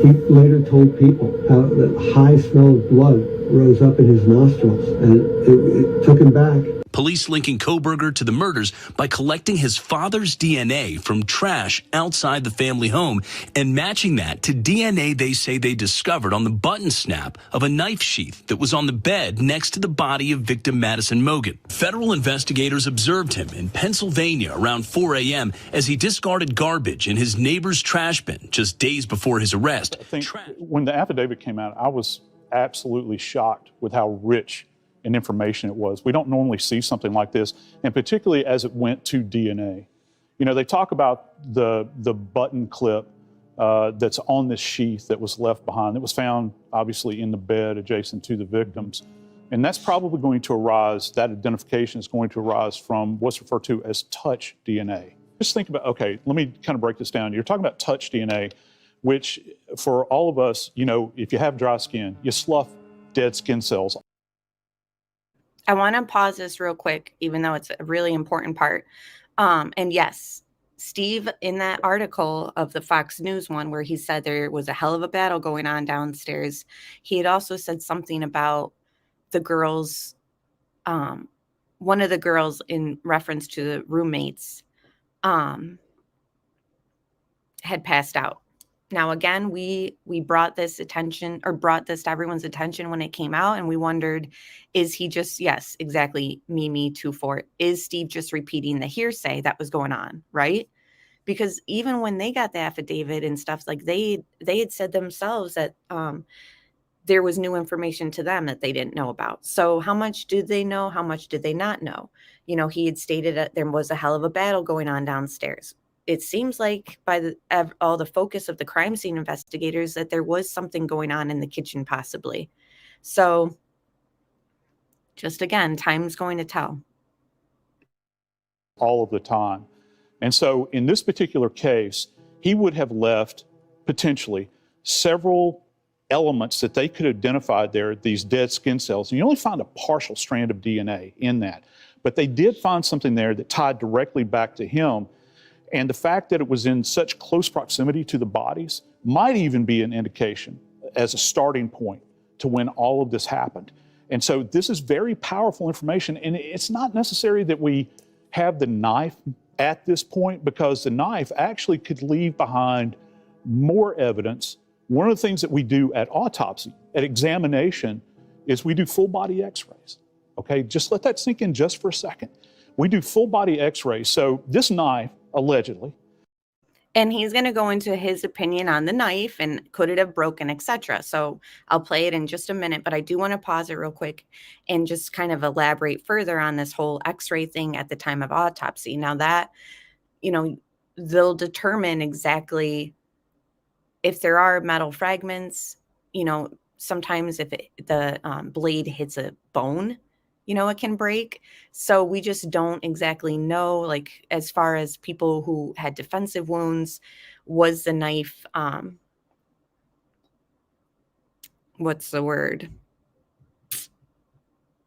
he later told people how the high smell of blood rose up in his nostrils, and it took him back. Police linking Kohberger to the murders by collecting his father's DNA from trash outside the family home and matching that to DNA they say they discovered on the button snap of a knife sheath that was on the bed next to the body of victim Madison Mogan. Federal investigators observed him in Pennsylvania around 4 a.m. as he discarded garbage in his neighbor's trash bin just days before his arrest. I think when the affidavit came out, I was absolutely shocked with how rich and information it was. We don't normally see something like this, and particularly as it went to DNA. You know, they talk about the button clip that's on this sheath that was left behind, that was found obviously in the bed adjacent to the victims. And that's probably going to arise, that identification is going to arise from what's referred to as touch DNA. Just think about, okay, let me kind of break this down. You're talking about touch DNA, which for all of us, you know, if you have dry skin, you slough dead skin cells. I want to pause this real quick, even though it's a really important part. And yes, Steve, in that article of the Fox News one, where he said there was a hell of a battle going on downstairs, he had also said something about the girls, one of the girls in reference to the roommates had passed out. Now, again, we brought this to everyone's attention when it came out, and we wondered, is he just, yes, exactly, me too for it. Is Steve just repeating the hearsay that was going on, right? Because even when they got the affidavit and stuff, like they had said themselves that there was new information to them that they didn't know about. So how much did they know? How much did they not know? You know, he had stated that there was a hell of a battle going on downstairs. It seems like by all the focus of the crime scene investigators that there was something going on in the kitchen possibly. So just again, time's going to tell. All of the time. And so in this particular case, he would have left potentially several elements that they could identify there, these dead skin cells. And you only find a partial strand of DNA in that. But they did find something there that tied directly back to him. And the fact that it was in such close proximity to the bodies might even be an indication as a starting point to when all of this happened. And so this is very powerful information. And it's not necessary that we have the knife at this point, because the knife actually could leave behind more evidence. One of the things that we do at autopsy, at examination, is we do full body x-rays. Okay, just let that sink in just for a second. We do full body x-rays. So this knife, allegedly. And he's going to go into his opinion on the knife and could it have broken, etc. So I'll play it in just a minute, but I do want to pause it real quick and just kind of elaborate further on this whole x-ray thing at the time of autopsy. Now that, you know, they'll determine exactly if there are metal fragments, you know, sometimes if the blade hits a bone, you know, it can break. So we just don't exactly know, like, as far as people who had defensive wounds, was the knife, what's the word?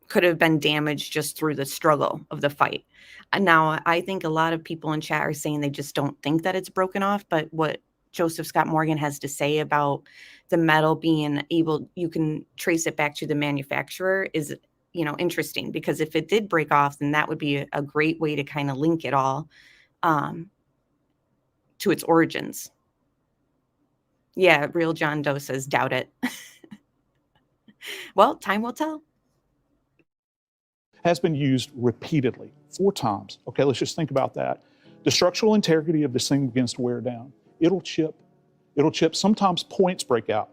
Could have been damaged just through the struggle of the fight. And now I think a lot of people in chat are saying they just don't think that it's broken off, but what Joseph Scott Morgan has to say about the metal being able, you can trace it back to the manufacturer is, you know, interesting, because if it did break off, then that would be a great way to kind of link it all to its origins. Yeah, Real John Doe says, doubt it. Well, time will tell. Has been used repeatedly, 4 times. Okay, let's just think about that. The structural integrity of this thing begins to wear down. It'll chip. It'll chip. Sometimes points break off.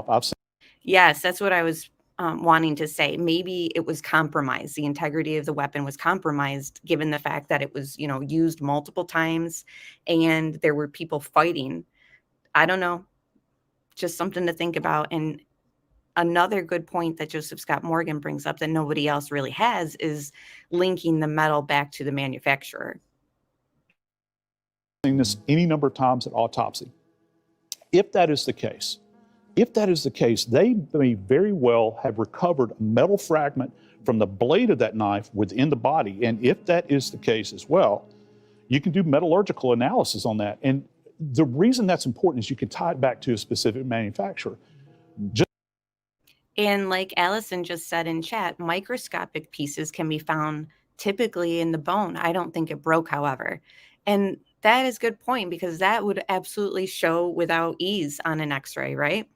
I've seen. Yes, that's what I was wanting to say. Maybe it was compromised. The integrity of the weapon was compromised, given the fact that it was, you know, used multiple times and there were people fighting. I don't know. Just something to think about. And another good point that Joseph Scott Morgan brings up that nobody else really has is linking the metal back to the manufacturer. Seen this any number of times at autopsy. If that is the case, they may very well have recovered a metal fragment from the blade of that knife within the body. And if that is the case as well, you can do metallurgical analysis on that. And the reason that's important is you can tie it back to a specific manufacturer. And like Allison just said in chat, microscopic pieces can be found typically in the bone. I don't think it broke, however. And that is a good point, because that would absolutely show without ease on an x-ray, right?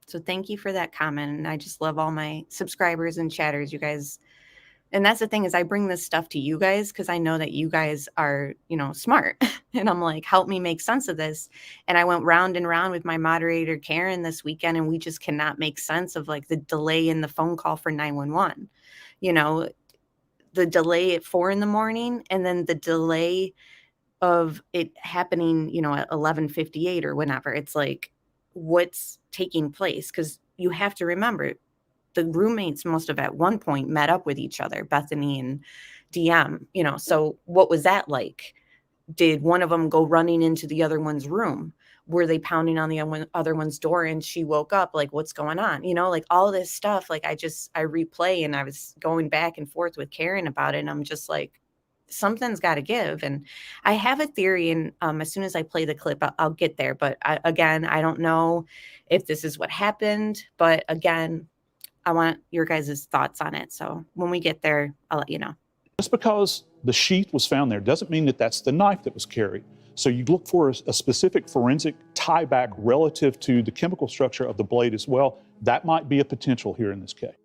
So thank you for that comment. And I just love all my subscribers and chatters, you guys. And that's the thing, is I bring this stuff to you guys because I know that you guys are, you know, smart. And I'm like, help me make sense of this. And I went round and round with my moderator, Karen, this weekend, and we just cannot make sense of like the delay in the phone call for 911. You know, the delay at 4 a.m. and then the delay of it happening, you know, at 11:58 or whenever. It's like, what's taking place? Because you have to remember, the roommates must have at one point met up with each other, Bethany and DM, you know, so what was that like? Did one of them go running into the other one's room? Were they pounding on the other one's door and she woke up? Like, what's going on? You know, like all this stuff, like I replay, and I was going back and forth with Karen about it. And I'm just like, something's got to give. And I have a theory, and as soon as I play the clip, I'll get there. But again, I don't know if this is what happened, but again, I want your guys' thoughts on it. So when we get there, I'll let you know. Just because the sheath was found there doesn't mean that that's the knife that was carried. So you look for a specific forensic tie back relative to the chemical structure of the blade as well. That might be a potential here in this case.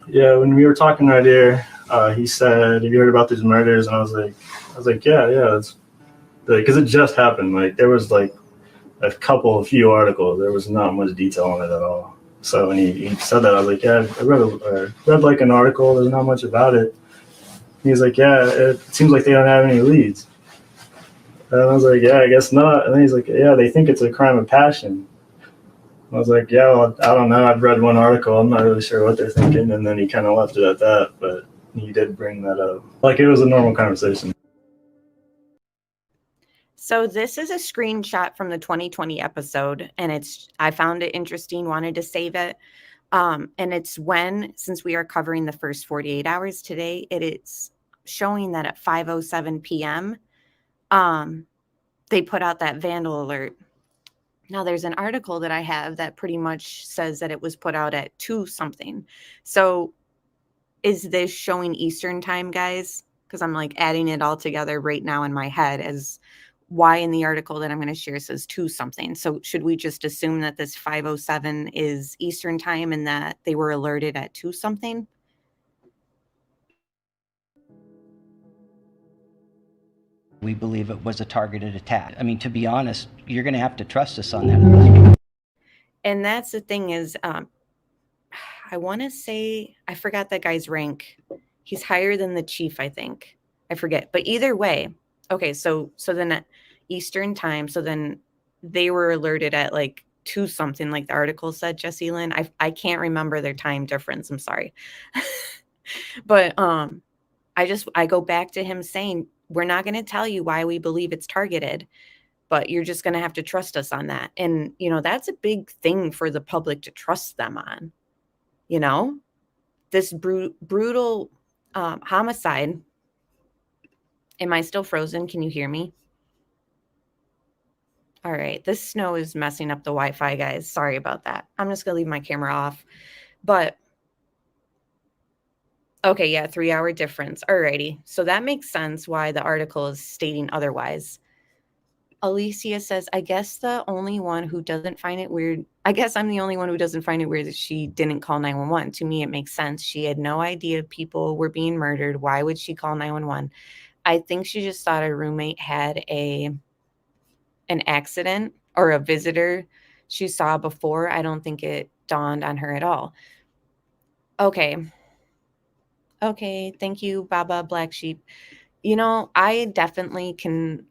Yeah, when we were talking right here, he said, "Have you heard about these murders?" And I was like, yeah, it's because it just happened. Like there was like a few articles. There was not much detail on it at all. So when he said that, I was like, yeah, I read like an article. There's not much about it. He's like, yeah, it seems like they don't have any leads. And I was like, yeah, I guess not. And then he's like, yeah, they think it's a crime of passion. I was like, yeah, well, I don't know. I've read one article. I'm not really sure what they're thinking. And then he kind of left it at that. But he did bring that up. Like it was a normal conversation. So this is a screenshot from the 2020 episode, and I found it interesting, wanted to save it. And it's since we are covering the first 48 hours today, it is showing that at 5:07 p.m., they put out that vandal alert. Now, there's an article that I have that pretty much says that it was put out at 2 something. So is this showing Eastern time, guys? Because I'm like adding it all together right now in my head as why in the article that I'm going to share says 2 something. So should we just assume that this 5:07 is Eastern time and that they were alerted at 2 something? We believe it was a targeted attack. I mean, to be honest, you're going to have to trust us on that. And that's the thing is, I want to say, I forgot that guy's rank. He's higher than the chief, I think. I forget. But either way, okay, so then at Eastern time, so then they were alerted at like 2 something, like the article said, Jessie Lynn. I can't remember their time difference. I'm sorry. But I go back to him saying, we're not going to tell you why we believe it's targeted, but you're just going to have to trust us on that. And, you know, that's a big thing for the public to trust them on. You know, this brutal homicide. Am I still frozen? Can you hear me? All right. This snow is messing up the Wi-Fi, guys. Sorry about that. I'm just going to leave my camera off. But, okay, yeah, 3-hour difference. All righty. So that makes sense why the article is stating otherwise. Alicia says, I guess the only one who doesn't find it weird. I guess I'm the only one who doesn't find it weird that she didn't call 911. To me, it makes sense. She had no idea people were being murdered. Why would she call 911? I think she just thought her roommate had an accident or a visitor she saw before. I don't think it dawned on her at all. Okay. Okay. Thank you, Baba Black Sheep. You know, I definitely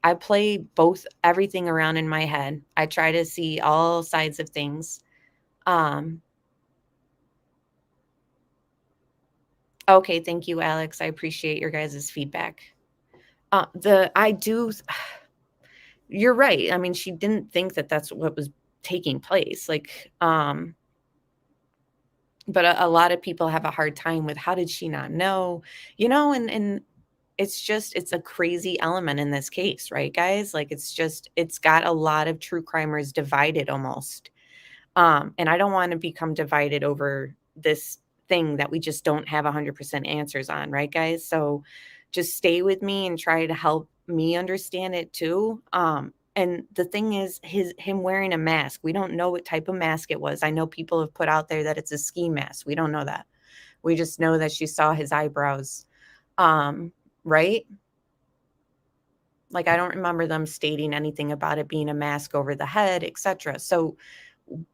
I play both everything around in my head. I try to see all sides of things. Okay, thank you, Alex. I appreciate your guys' feedback. You're right. I mean, she didn't think that that's what was taking place. Like, but a lot of people have a hard time with how did she not know, you know, and it's a crazy element in this case, right, guys? Like, it's got a lot of true crimers divided almost. And I don't want to become divided over this thing that we just don't have 100% answers on, right, guys? So just stay with me and try to help me understand it too. And the thing is, him wearing a mask, we don't know what type of mask it was. I know people have put out there that it's a ski mask. We don't know that. We just know that she saw his eyebrows. Right? Like, I don't remember them stating anything about it being a mask over the head, etc. So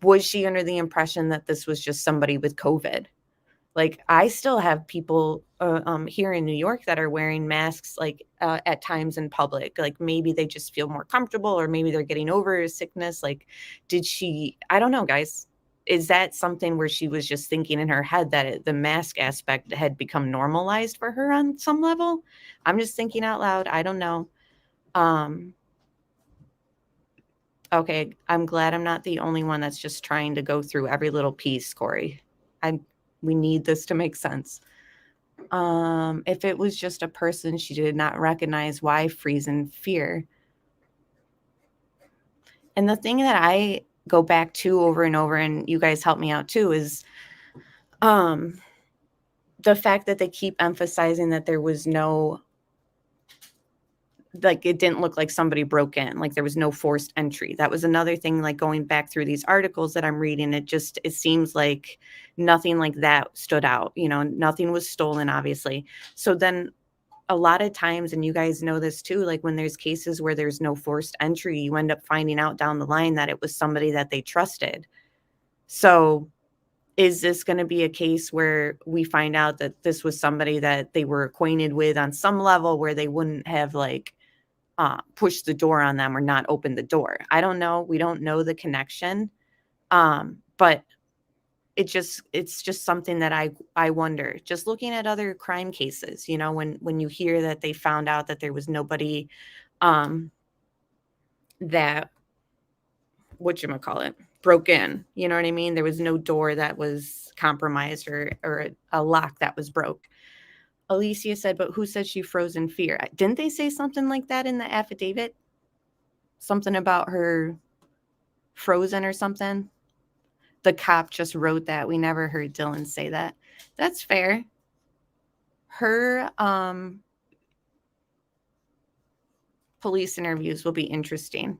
was she under the impression that this was just somebody with COVID? Like, I still have people here in New York that are wearing masks, like at times in public. Like, maybe they just feel more comfortable, or maybe they're getting over sickness. Like, I don't know, guys. Is that something where she was just thinking in her head that the mask aspect had become normalized for her on some level? I'm just thinking out loud. I don't know. Okay, I'm glad I'm not the only one that's just trying to go through every little piece, Corey. We need this to make sense. If it was just a person she did not recognize, why freeze in fear? And the thing that I go back to over and over, and you guys help me out too, is the fact that they keep emphasizing that there was no, like, it didn't look like somebody broke in, like there was no forced entry. That was another thing, like going back through these articles that I'm reading, it seems like nothing like that stood out, you know, nothing was stolen, obviously. So then a lot of times, and you guys know this too, like when there's cases where there's no forced entry, you end up finding out down the line that it was somebody that they trusted. So is this going to be a case where we find out that this was somebody that they were acquainted with on some level where they wouldn't have like pushed the door on them or not opened the door? I don't know. We don't know the connection. But it's just something that I wonder, just looking at other crime cases, you know, when you hear that they found out that there was nobody that, whatchamacallit, broke in, you know what I mean? There was no door that was compromised or a lock that was broke. Alicia said, but who said she froze in fear? Didn't they say something like that in the affidavit? Something about her frozen or something. The cop just wrote that. We never heard Dylan say that. That's fair. Her police interviews will be interesting.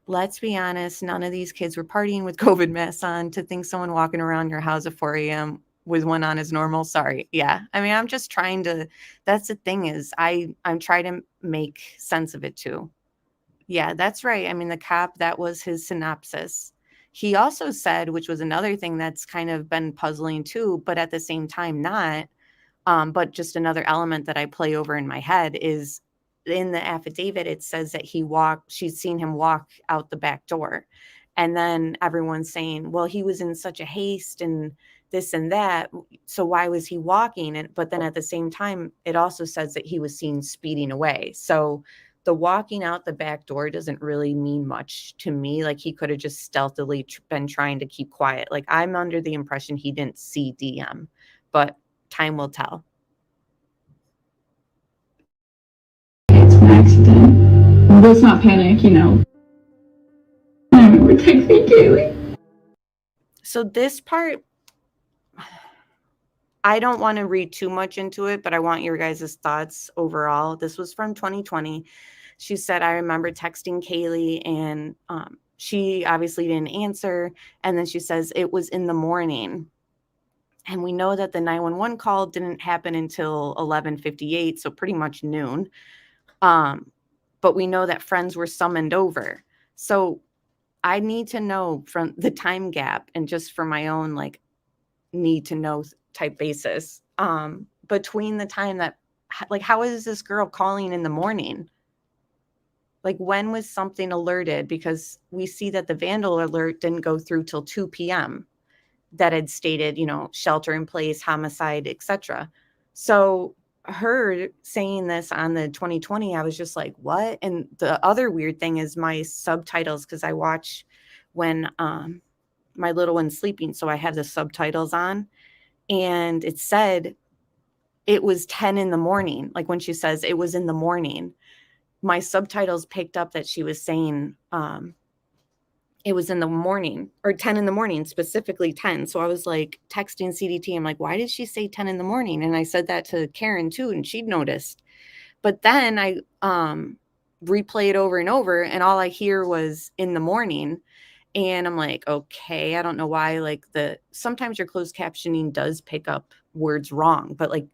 Let's be honest, none of these kids were partying with COVID masks on. To think someone walking around your house at 4 a.m. with one on is normal. Sorry. Yeah. I mean, I'm just trying to, that's the thing is I'm trying to make sense of it too. Yeah, that's right. I mean, the cop, that was his synopsis. He also said, which was another thing that's kind of been puzzling too, but at the same time not, but just another element that I play over in my head is in the affidavit, it says that she's seen him walk out the back door. And then everyone's saying, well, he was in such a haste and this and that. So why was he walking? But then at the same time, it also says that he was seen speeding away. So the walking out the back door doesn't really mean much to me. Like he could have just stealthily been trying to keep quiet. Like I'm under the impression he didn't see DM, but time will tell. It's an accident. Let's not panic, you know. I remember texting Kaylee. So this part, I don't want to read too much into it, but I want your guys' thoughts overall. This was from 2020. She said, I remember texting Kaylee and she obviously didn't answer. And then she says it was in the morning. And we know that the 911 call didn't happen until 11:58, so pretty much noon. But we know that friends were summoned over. So I need to know from the time gap and just for my own like need to know type basis between the time that, like, how is this girl calling in the morning? Like, when was something alerted? Because we see that the vandal alert didn't go through till 2 p.m. that had stated, you know, shelter in place, homicide, etc. So her saying this on the 2020, I was just like, what? And the other weird thing is my subtitles, because I watch when my little one's sleeping, so I have the subtitles on, and it said it was 10 in the morning. Like when she says it was in the morning, my subtitles picked up that she was saying it was in the morning, or 10 in the morning, specifically 10. So I was like texting CDT. I'm like, why did she say 10 in the morning? And I said that to Karen too, and she'd noticed. But then I replay it over and over, and all I hear was in the morning. And I'm like, okay, I don't know why. Like sometimes your closed captioning does pick up words wrong, but like,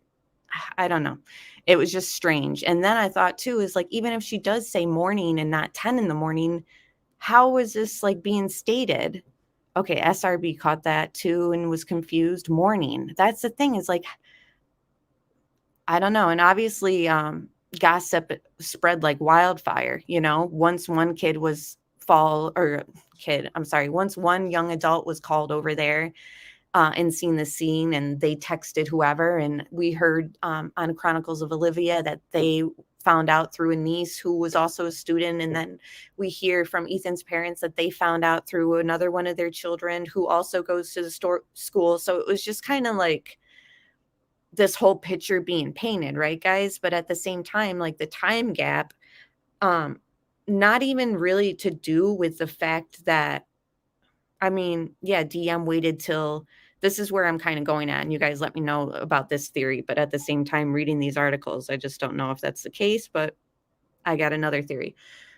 I don't know. It was just strange. And then I thought too, is like, even if she does say morning and not 10 in the morning, how is this like being stated? Okay, SRB caught that too and was confused. Morning. That's the thing, is like, I don't know. And obviously gossip spread like wildfire, you know, once one kid was once one young adult was called over there and seen the scene, and they texted whoever. And we heard on Chronicles of Olivia that they found out through a niece who was also a student. And then we hear from Ethan's parents that they found out through another one of their children who also goes to the school. So it was just kind of like this whole picture being painted, right, guys? But at the same time, like the time gap, not even really to do with the fact that, I mean, yeah, DM waited till, this is where I'm kind of going at, and you guys let me know about this theory. But at the same time, reading these articles, I just don't know if that's the case, but I got another theory.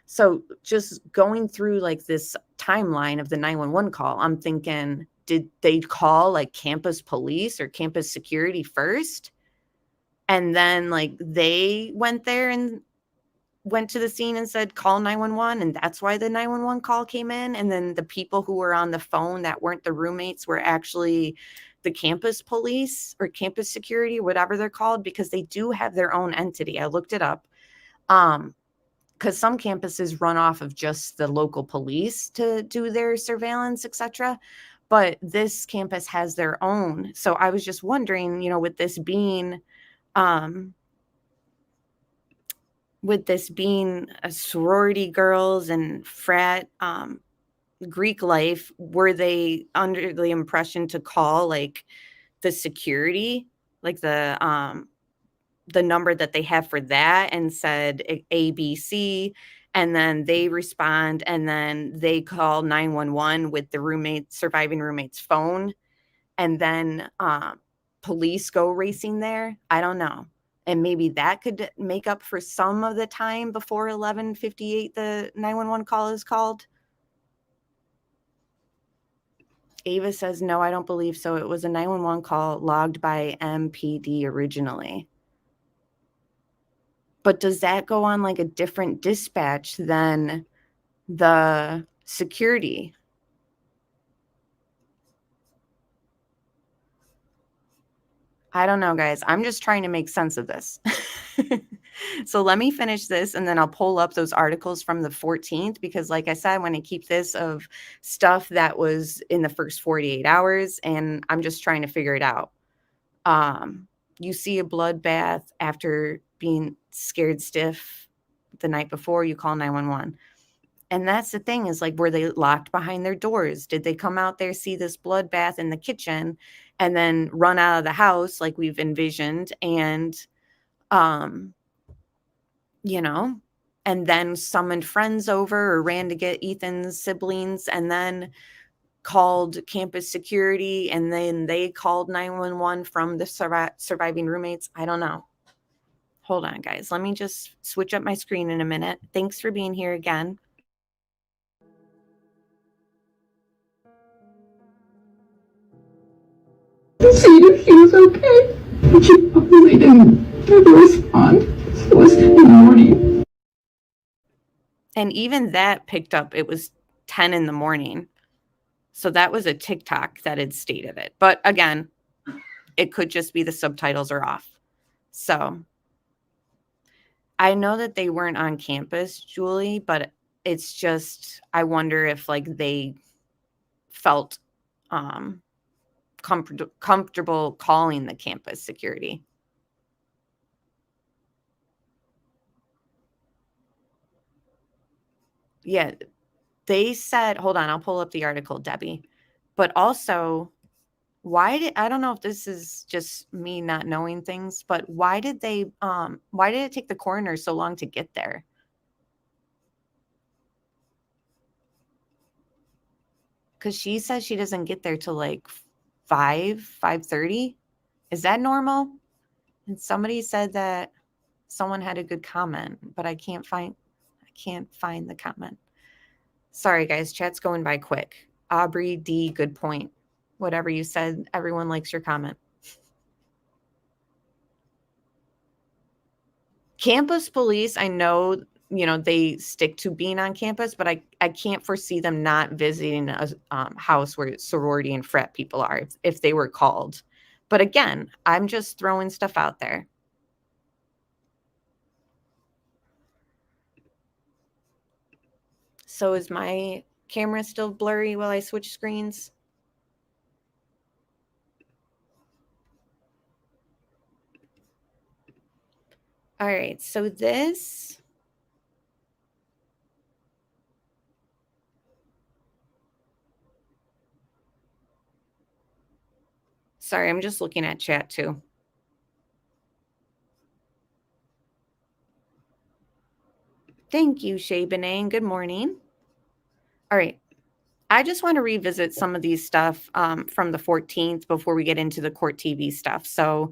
So just going through like this timeline of the 911 call, I'm thinking, did they call like campus police or campus security first? And then like they went there and went to the scene and said, call 911. And that's why the 911 call came in. And then the people who were on the phone that weren't the roommates were actually the campus police or campus security, whatever they're called, because they do have their own entity. I looked it up. Because some campuses run off of just the local police to do their surveillance, etc. But this campus has their own. So I was just wondering, you know, with this being a sorority girls and frat Greek life, were they under the impression to call like the security, like the number that they have for that, and said ABC, And then they respond, and then they call 911 with the surviving roommate's phone. And then police go racing there. I don't know. And maybe that could make up for some of the time before 11:58 the 911 call is called. Ava says, no, I don't believe so. It was a 911 call logged by MPD originally. But does that go on like a different dispatch than the security? I don't know, guys. I'm just trying to make sense of this. So let me finish this, and then I'll pull up those articles from the 14th, because like I said, I want to keep this of stuff that was in the first 48 hours, and I'm just trying to figure it out. You see a bloodbath after being scared stiff the night before, you call 911. And that's the thing, is like, were they locked behind their doors? Did they come out there, see this bloodbath in the kitchen, and then run out of the house like we've envisioned, and you know, and then summoned friends over or ran to get Ethan's siblings, and then called campus security, and then they called 911 from the surviving roommates? I don't know. Hold on, guys. Let me just switch up my screen in a minute. Thanks for being here again. To see if he was okay. But she probably didn't ever respond. So it was in the morning. And even that picked up, it was 10 in the morning. So that was a TikTok that had stated it. But again, it could just be the subtitles are off. So I know that they weren't on campus, Julie, but it's just, I wonder if like they felt comfortable calling the campus security. Yeah, they said, hold on, I'll pull up the article, Debbie. But also, I don't know if this is just me not knowing things, but why did it take the coroner so long to get there? Because she says she doesn't get there till like 5:30. Is that normal? And somebody said that someone had a good comment, but I can't find the comment. Sorry, guys, chat's going by quick. Aubrey D, good point. Whatever you said, everyone likes your comment. Campus police, I know, they stick to being on campus, but I can't foresee them not visiting a house where sorority and frat people are if they were called. But again, I'm just throwing stuff out there. So is my camera still blurry while I switch screens? All right, so this. Sorry, I'm just looking at chat too. Thank you, Shay Benang. Good morning. All right. I just want to revisit some of these stuff from the 14th before we get into the court TV stuff. So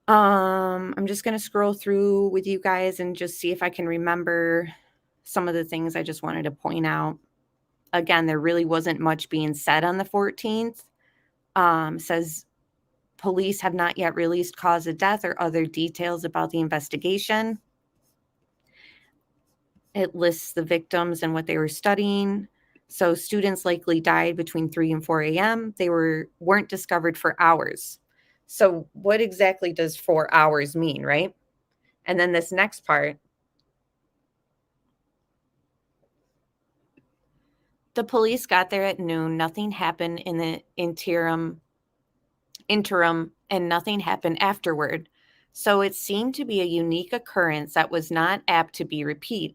I'm just going to scroll through with you guys and just see if I can remember some of the things I just wanted to point out. Again, there really wasn't much being said on the 14th. Says police have not yet released cause of death or other details about the investigation. It lists the victims and what they were studying. So students likely died between 3 and 4 a.m. They weren't discovered for hours. So what exactly does 4 hours mean, right? And then this next part. The police got there at noon. Nothing happened in the interim, and nothing happened afterward. So it seemed to be a unique occurrence that was not apt to be repeated.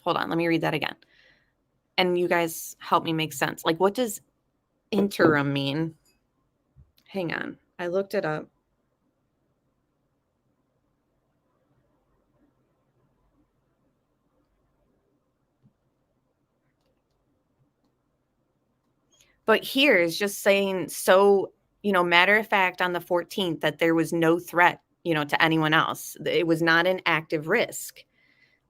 Hold on, let me read that again. And you guys help me make sense. Like, what does interim mean? Hang on. I looked it up. But here is just saying, so, matter of fact, on the 14th, that there was no threat, to anyone else. It was not an active risk.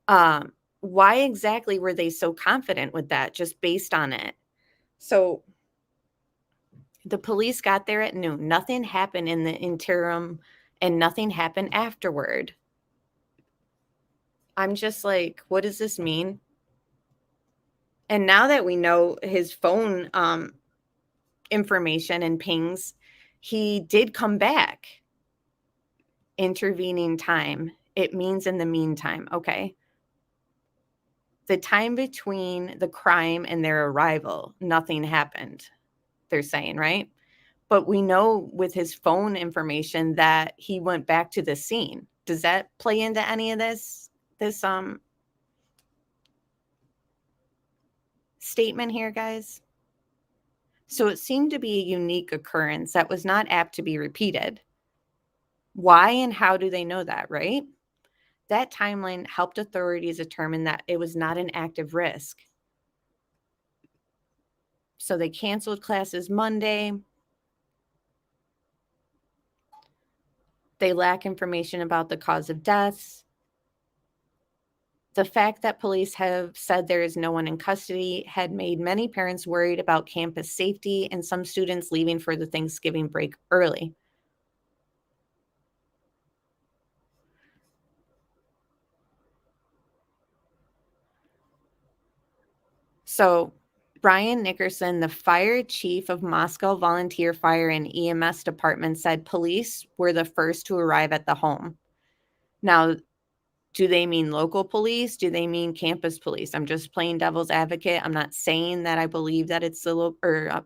Why exactly were they so confident with that, just based on it? So the police got there at noon. Nothing happened in the interim, and nothing happened afterward. I'm just like, what does this mean? And now that we know his phone information and pings, he did come back. Intervening time. It means in the meantime. Okay. The time between the crime and their arrival, nothing happened, they're saying, right? But we know with his phone information that he went back to the scene. Does that play into any of this statement here, guys? So it seemed to be a unique occurrence that was not apt to be repeated. Why and how do they know that, right? That timeline helped authorities determine that it was not an active risk. So they canceled classes Monday. They lack information about the cause of deaths. The fact that police have said there is no one in custody had made many parents worried about campus safety and some students leaving for the Thanksgiving break early. So Brian Nickerson, the fire chief of Moscow Volunteer Fire and EMS Department, said police were the first to arrive at the home. Now, do they mean local police? Do they mean campus police? I'm just playing devil's advocate. I'm not saying that I believe that it's the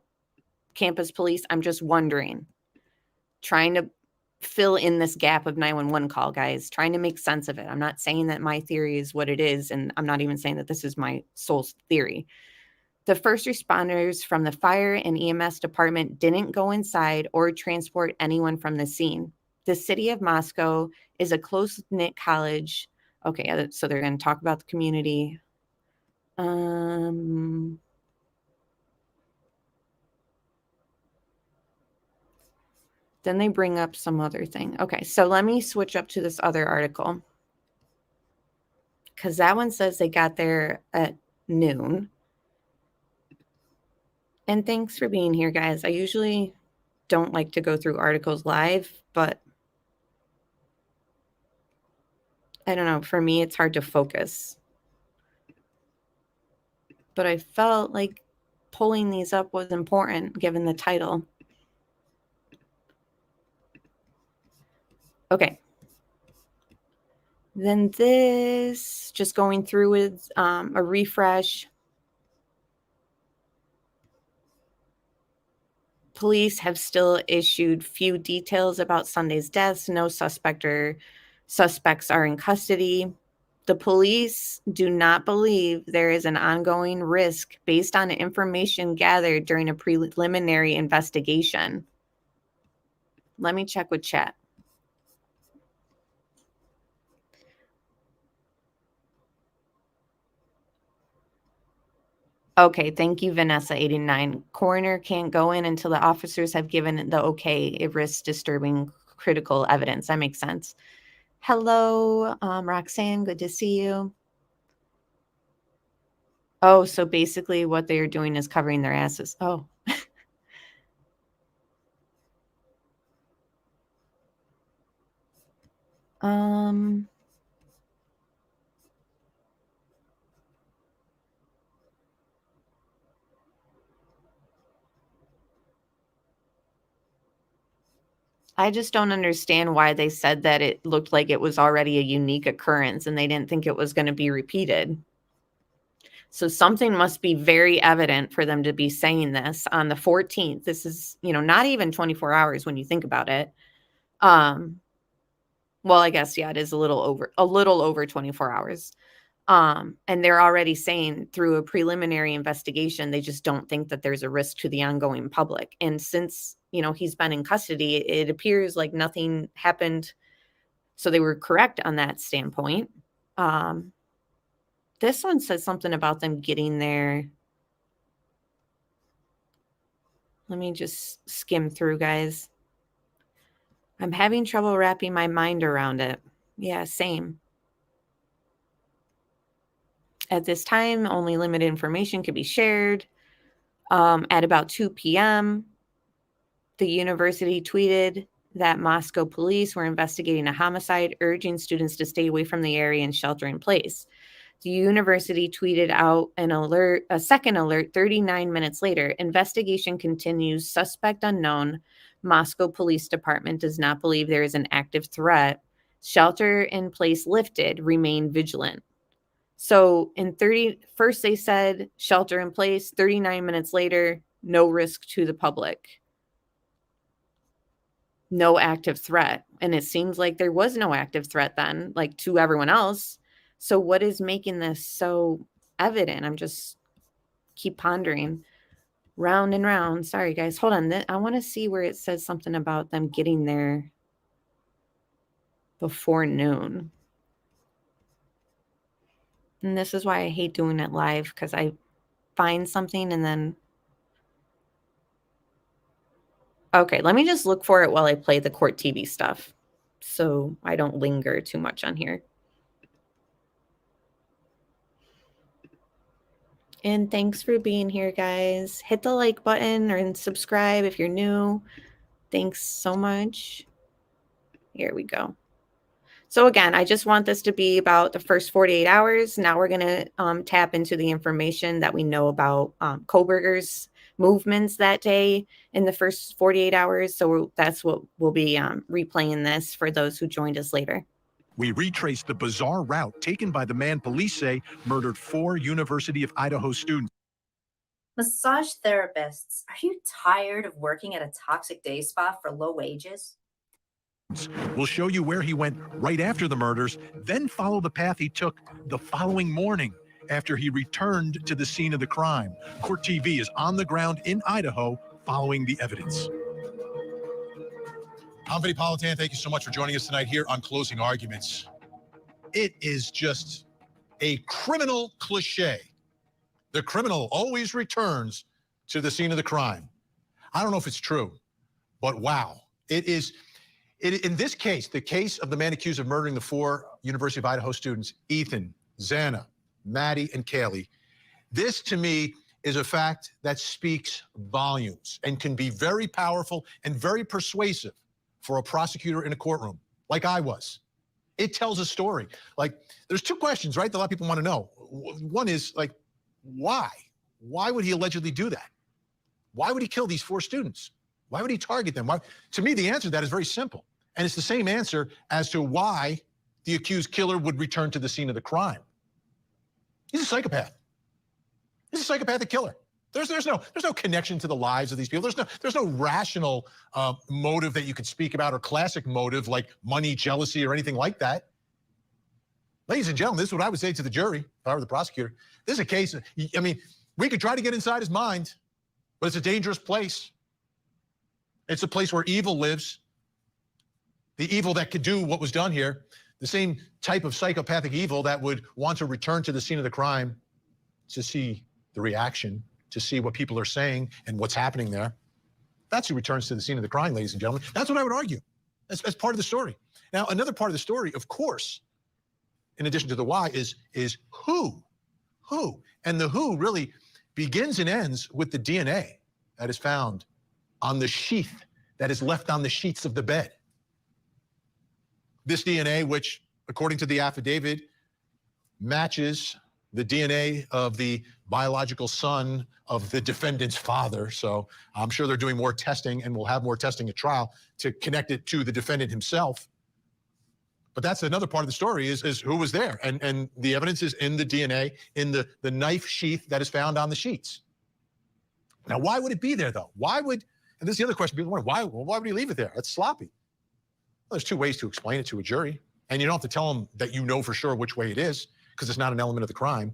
campus police. I'm just wondering, trying to fill in this gap of 911 call, guys, trying to make sense of it. I'm not saying that my theory is what it is, and I'm not even saying that this is my sole theory. The first responders from the fire and EMS department didn't go inside or transport anyone from the scene. The city of Moscow is a close-knit college. Okay, so they're going to talk about the community. Then they bring up some other thing. Okay, so let me switch up to this other article, because that one says they got there at noon. And thanks for being here, guys. I usually don't like to go through articles live, but I don't know. For me, it's hard to focus. But I felt like pulling these up was important given the title. Okay. Then this, just going through with a refresh. Police have still issued few details about Sunday's deaths. No suspects are in custody. The police do not believe there is an ongoing risk based on information gathered during a preliminary investigation. Let me check with chat. Okay, thank you, Vanessa89. Coroner can't go in until the officers have given the okay. It risks disturbing critical evidence. That makes sense. Hello, Roxanne. Good to see you. Oh, so basically what they're doing is covering their asses. Oh. I just don't understand why they said that it looked like it was already a unique occurrence and they didn't think it was going to be repeated. So something must be very evident for them to be saying this on the 14th. This is, not even 24 hours when you think about it. Well, I guess, yeah, it is a little over 24 hours. And they're already saying through a preliminary investigation, they just don't think that there's a risk to the ongoing public. And since, he's been in custody, it appears like nothing happened. So they were correct on that standpoint. This one says something about them getting there. Let me just skim through, guys. I'm having trouble wrapping my mind around it. Yeah, same. At this time, only limited information could be shared. At about 2 p.m., the university tweeted that Moscow police were investigating a homicide, urging students to stay away from the area and shelter in place. The university tweeted out a second alert 39 minutes later. Investigation continues. Suspect unknown. Moscow Police Department does not believe there is an active threat. Shelter in place lifted. Remain vigilant. So first they said shelter in place. 39 minutes later, no risk to the public. No active threat. And it seems like there was no active threat then, like to everyone else. So what is making this so evident? I'm just keep pondering round and round. Sorry, guys. Hold on. I want to see where it says something about them getting there before noon. And this is why I hate doing it live, because I find something and then... Okay, let me just look for it while I play the court TV stuff so I don't linger too much on here. And thanks for being here, guys. Hit the like button and subscribe if you're new. Thanks so much. Here we go. So again, I just want this to be about the first 48 hours. Now we're going to tap into the information that we know about Kohberger's movements that day in the first 48 hours. So that's what we'll be replaying this for those who joined us later. We retraced the bizarre route taken by the man police say murdered 4 University of Idaho students. Massage therapists, are you tired of working at a toxic day spa for low wages? We'll show you where he went right after the murders, then follow the path he took the following morning after he returned to the scene of the crime. Court TV is on the ground in Idaho following the evidence. I'm Vinny Politan. Thank you so much for joining us tonight here on Closing Arguments. It is just a criminal cliche. The criminal always returns to the scene of the crime. I don't know if it's true, but wow. In this case, the case of the man accused of murdering the 4 University of Idaho students, Ethan, Xana, Maddie, and Kaylee, this to me is a fact that speaks volumes and can be very powerful and very persuasive for a prosecutor in a courtroom, like I was. It tells a story. Like, there's 2 questions, right, that a lot of people want to know. One is, like, why? Why would he allegedly do that? Why would he kill these 4 students? Why would he target them? Why? To me, the answer to that is very simple. And it's the same answer as to why the accused killer would return to the scene of the crime. He's a psychopath. He's a psychopathic killer. There's no connection to the lives of these people. There's no rational motive that you could speak about, or classic motive like money, jealousy, or anything like that. Ladies and gentlemen, this is what I would say to the jury if I were the prosecutor. This is a case, I mean, we could try to get inside his mind, but it's a dangerous place. It's a place where evil lives. The evil that could do what was done here, the same type of psychopathic evil that would want to return to the scene of the crime to see the reaction, to see what people are saying and what's happening there. That's who returns to the scene of the crime, ladies and gentlemen. That's what I would argue as part of the story. Now, another part of the story, of course, in addition to the why, is who. Who. And the who really begins and ends with the DNA that is found on the sheath that is left on the sheets of the bed. This DNA, which, according to the affidavit, matches the DNA of the biological son of the defendant's father. So I'm sure they're doing more testing, and we'll have more testing at trial to connect it to the defendant himself. But that's another part of the story, is who was there. And the evidence is in the DNA, in the knife sheath that is found on the sheets. Now, why would it be there, though? Why would, and this is the other question people wonder, why would he leave it there? That's sloppy. Well, there's 2 ways to explain it to a jury. And you don't have to tell them that you know for sure which way it is, because it's not an element of the crime.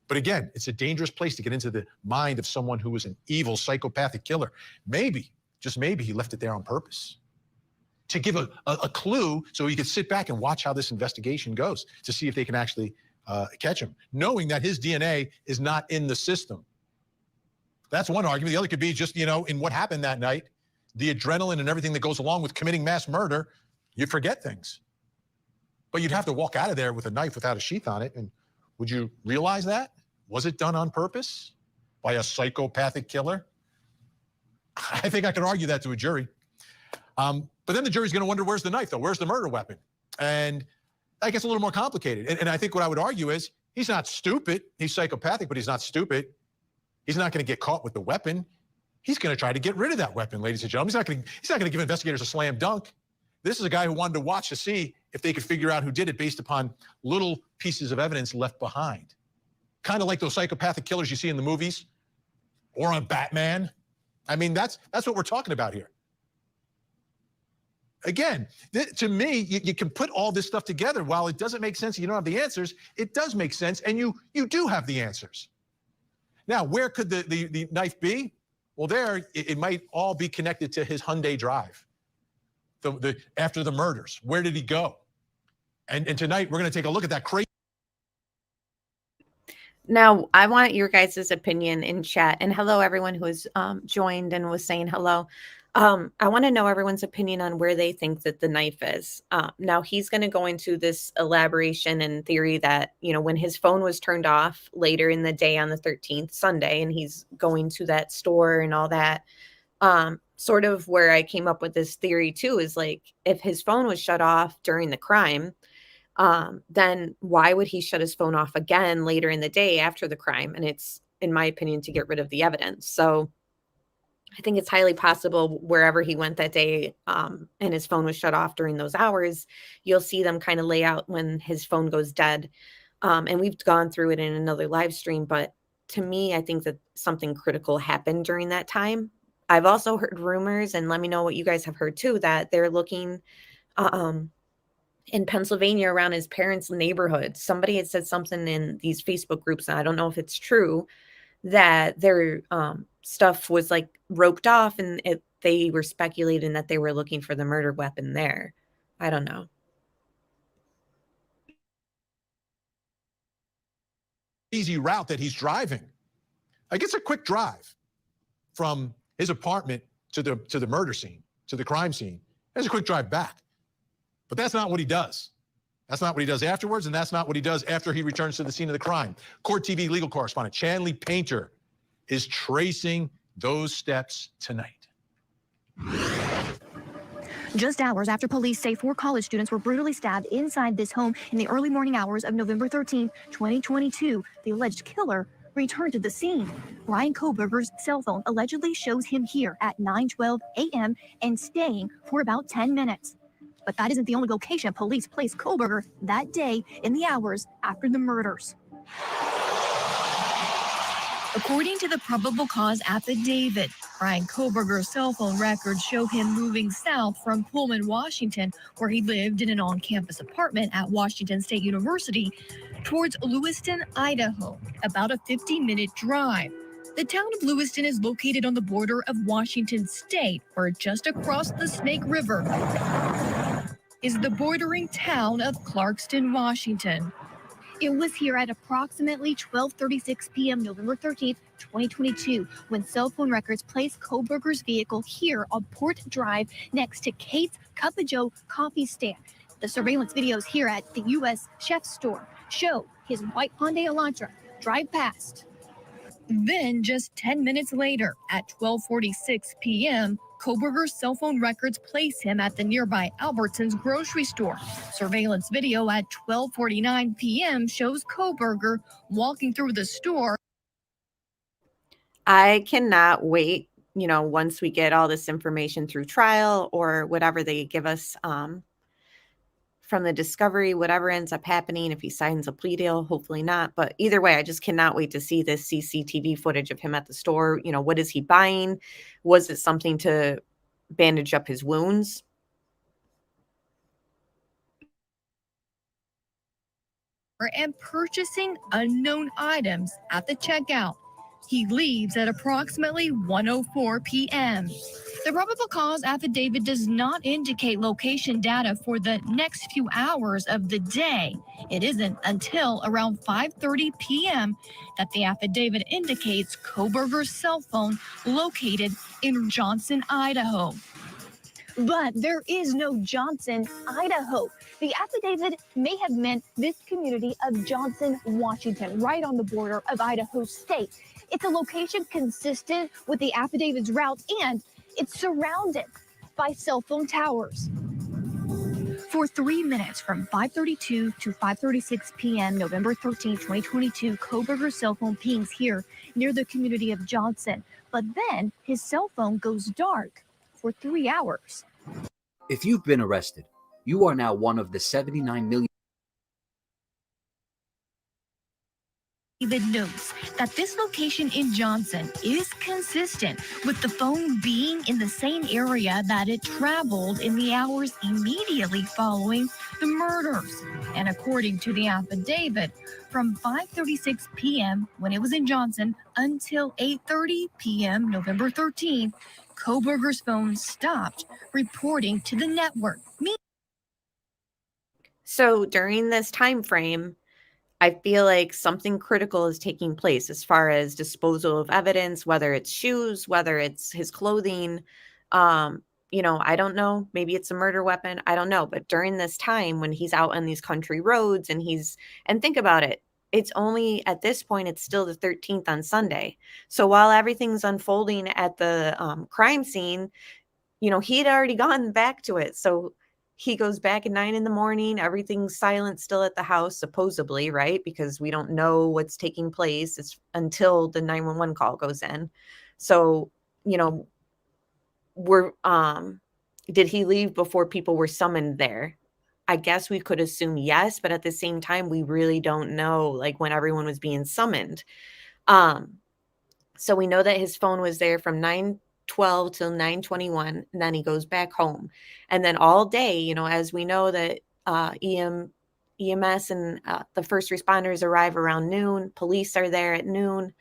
But again, it's a dangerous place to get into the mind of someone who is an evil, psychopathic killer. Maybe, just maybe, he left it there on purpose to give a clue so he could sit back and watch how this investigation goes to see if they can actually catch him, knowing that his DNA is not in the system. That's one argument. The other could be just, in what happened that night, the adrenaline and everything that goes along with committing mass murder, you forget things. But you'd have to walk out of there with a knife without a sheath on it. And would you realize that? Was it done on purpose by a psychopathic killer? I think I could argue that to a jury. But then the jury's going to wonder, where's the knife, though? Where's the murder weapon? And that gets a little more complicated. And I think what I would argue is he's not stupid. He's psychopathic, but he's not stupid. He's not going to get caught with the weapon. He's going to try to get rid of that weapon, ladies and gentlemen. He's not going to give investigators a slam dunk. This is a guy who wanted to watch to see if they could figure out who did it based upon little pieces of evidence left behind. Kind of like those psychopathic killers you see in the movies or on Batman. I mean, that's what we're talking about here. Again, to me, you can put all this stuff together. While it doesn't make sense, you don't have the answers, it does make sense, and you do have the answers. Now, where could the knife be? Well, it might all be connected to his Hyundai Drive. After the murders, where did he go? And tonight, we're going to take a look at that crazy. Now, I want your guys' opinion in chat. And hello, everyone who has joined and was saying hello. I want to know everyone's opinion on where they think that the knife is. Now, he's going to go into this elaboration and theory that, when his phone was turned off later in the day on the 13th, Sunday, and he's going to that store and all that, sort of where I came up with this theory, too, is like, if his phone was shut off during the crime, then why would he shut his phone off again later in the day after the crime? And it's, in my opinion, to get rid of the evidence. So I think it's highly possible wherever he went that day and his phone was shut off during those hours, you'll see them kind of lay out when his phone goes dead. And we've gone through it in another live stream. But to me, I think that something critical happened during that time. I've also heard rumors, and let me know what you guys have heard too, that they're looking in Pennsylvania around his parents' neighborhood. Somebody had said something in these Facebook groups, and I don't know if it's true, that their stuff was like roped off, and they were speculating that they were looking for the murder weapon there. I don't know. Easy route that he's driving. Like, it's a quick drive from his apartment to the murder scene, to the crime scene. There's a quick drive back. But that's not what he does. That's not what he does afterwards, and that's not what he does after he returns to the scene of the crime. Court TV legal correspondent Chanley Painter is tracing those steps tonight. Just hours after police say 4 college students were brutally stabbed inside this home in the early morning hours of November 13, 2022, the alleged killer returned to the scene. Bryankohberger's cell phone allegedly shows him here at 9:12 a.m. and staying for about 10 minutes. But that isn't the only location police placed Kohberger that day in the hours after the murders. According to the probable cause affidavit, Bryankohberger's cell phone records show him moving south from Pullman, Washington, where he lived in an on-campus apartment at Washington State University, towards Lewiston, Idaho, about a 50-minute drive. The town of Lewiston is located on the border of Washington State, where just across the Snake River is the bordering town of Clarkston, Washington. It was here at approximately 12:36 p.m. November 13th, 2022, when cell phone records placed Kohberger's vehicle here on Port Drive next to Kate's Cup of Joe coffee stand. The surveillance videos here at the U.S. Chef's store show his white Hyundai Elantra drive past. Then, just 10 minutes later, at 12:46 p.m., Kohberger's cell phone records place him at the nearby Albertsons grocery store. Surveillance video at 12:49 p.m. shows Kohberger walking through the store. I cannot wait, once we get all this information through trial or whatever they give us from the discovery, whatever ends up happening, if he signs a plea deal, hopefully not. But either way, I just cannot wait to see this CCTV footage of him at the store. What is he buying? Was it something to bandage up his wounds? And purchasing unknown items at the checkout. He leaves at approximately 1:04 p.m. The probable cause affidavit does not indicate location data for the next few hours of the day. It isn't until around 5:30 p.m. that the affidavit indicates Kohberger's cell phone located in Johnson, Idaho. But there is no Johnson, Idaho. The affidavit may have meant this community of Johnson, Washington, right on the border of Idaho State. It's a location consistent with the affidavit's route, and it's surrounded by cell phone towers. For 3 minutes from 5:32 to 5:36 p.m. November 13, 2022, Kohberger's cell phone pings here near the community of Johnson. But then his cell phone goes dark for 3 hours. If you've been arrested, you are now one of the 79 million. David notes that this location in Johnson is consistent with the phone being in the same area that it traveled in the hours immediately following the murders. And according to the affidavit, from 5:36 p.m. when it was in Johnson until 8:30 p.m. November 13th, Kohberger's phone stopped reporting to the network. So during this time frame, I feel like something critical is taking place as far as disposal of evidence, whether it's shoes, whether it's his clothing. I don't know. Maybe it's a murder weapon. I don't know. But during this time when he's out on these country roads and think about it, it's only at this point, it's still the 13th on Sunday. So while everything's unfolding at the crime scene, he had already gone back to it. So he goes back at 9 a.m. Everything's silent still at the house, supposedly, right? Because we don't know what's taking place. It's until the 911 call goes in. So, did he leave before people were summoned there? I guess we could assume yes, but at the same time, we really don't know, like, when everyone was being summoned. So we know that his phone was there from 9:12 till 9:21, and then he goes back home. And then all day, as we know that EMS and the first responders arrive around noon, police are there at noon,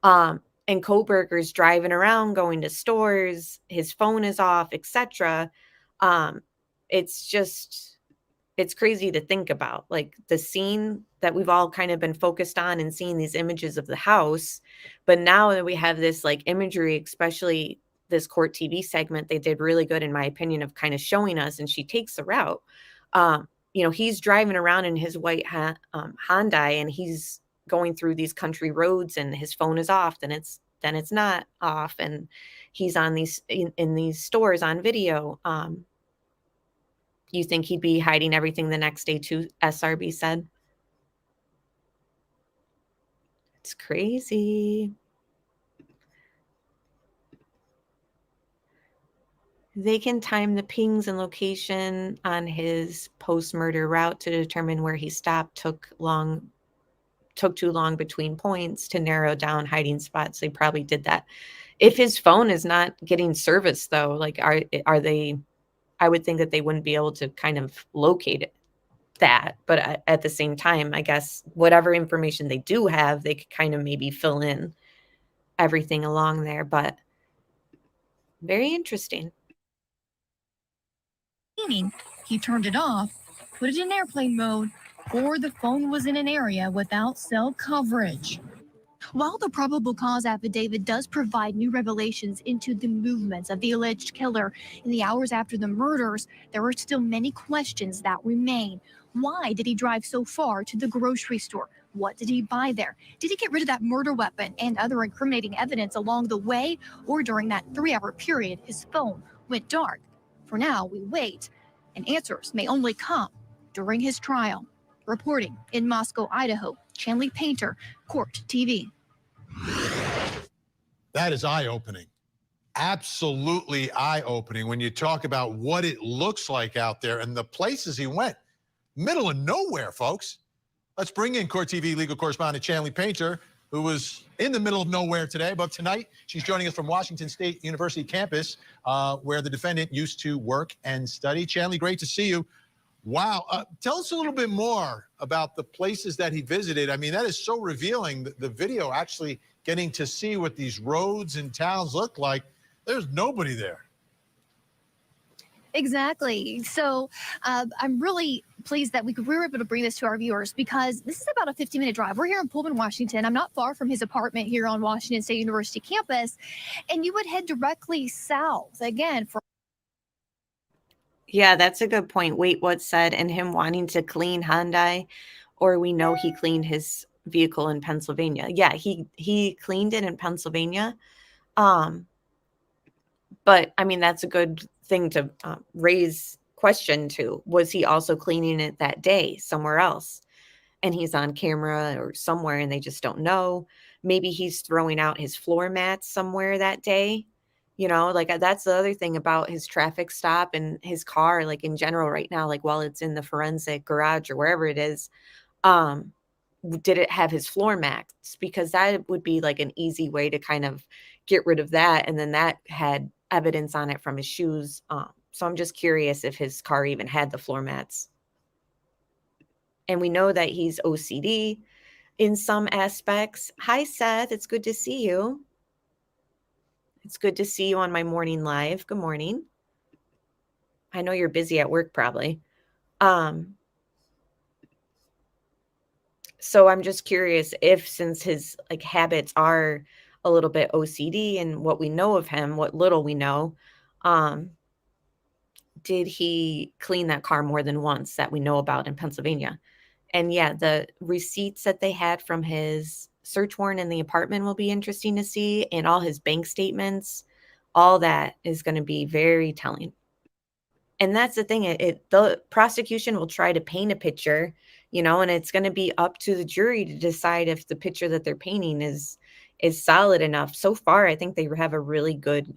and Kohberger's driving around, going to stores, his phone is off, etc. It's crazy to think about, like the scene that we've all kind of been focused on and seeing these images of the house. But now that we have this like imagery, especially this court TV segment, they did really good, in my opinion, of kind of showing us, and she takes the route. He's driving around in his white Hyundai, and he's going through these country roads, and his phone is off, then it's not off, and he's on these in these stores on video. You think he'd be hiding everything the next day too, SRB said? It's crazy. They can time the pings and location on his post-murder route to determine where he stopped, took too long between points to narrow down hiding spots. They probably did that. If his phone is not getting service, though, like are they? I would think that they wouldn't be able to kind of locate that. But at the same time, I guess whatever information they do have, they could kind of maybe fill in everything along there. But very interesting. Meaning he turned it off, put it in airplane mode, or the phone was in an area without cell coverage. While the probable cause affidavit does provide new revelations into the movements of the alleged killer in the hours after the murders, there are still many questions that remain. Why did he drive so far to the grocery store? What did he buy there? Did he get rid of that murder weapon and other incriminating evidence along the way, or during that 3-hour period his phone went dark? For now, we wait, and answers may only come during his trial. Reporting in Moscow, Idaho, Chanley Painter, Court TV. That is eye-opening. Absolutely eye-opening when you talk about what it looks like out there and the places he went. Middle of nowhere, folks. Let's bring in Court TV legal correspondent Chanley Painter, who was in the middle of nowhere today. But tonight, she's joining us from Washington State University campus, where the defendant used to work and study. Chanley, great to see you. Wow. Tell us a little bit more about the places that he visited. I mean, that is so revealing, the video actually getting to see what these roads and towns look like. There's nobody there. Exactly. So I'm really pleased that we were able to bring this to our viewers, because this is about a 15-minute drive. We're here in Pullman, Washington. I'm not far from his apartment here on Washington State University campus, and you would head directly south again for. Yeah, that's a good point. Wait, what said? And him wanting to clean Hyundai, or we know he cleaned his vehicle in Pennsylvania. Yeah, he cleaned it in Pennsylvania. But I mean, that's a good thing to raise question to. Was he also cleaning it that day somewhere else? And he's on camera or somewhere and they just don't know. Maybe he's throwing out his floor mats somewhere that day. You know, like that's the other thing about his traffic stop and his car, like in general right now, like while it's in the forensic garage or wherever it is, did it have his floor mats? Because that would be like an easy way to kind of get rid of that. And then that had evidence on it from his shoes. So I'm just curious if his car even had the floor mats. And we know that he's OCD in some aspects. Hi, Seth. It's good to see you. It's good to see you on my morning live. Good morning. I know you're busy at work probably. So I'm just curious if, since his like habits are a little bit OCD and what we know of him, what little we know, did he clean that car more than once that we know about in Pennsylvania? And yeah, the receipts that they had from his search warrant in the apartment will be interesting to see, and all his bank statements, all that is going to be very telling. And that's the thing, the prosecution will try to paint a picture, you know, and it's going to be up to the jury to decide if the picture that they're painting is solid enough. So far, I think they have a really good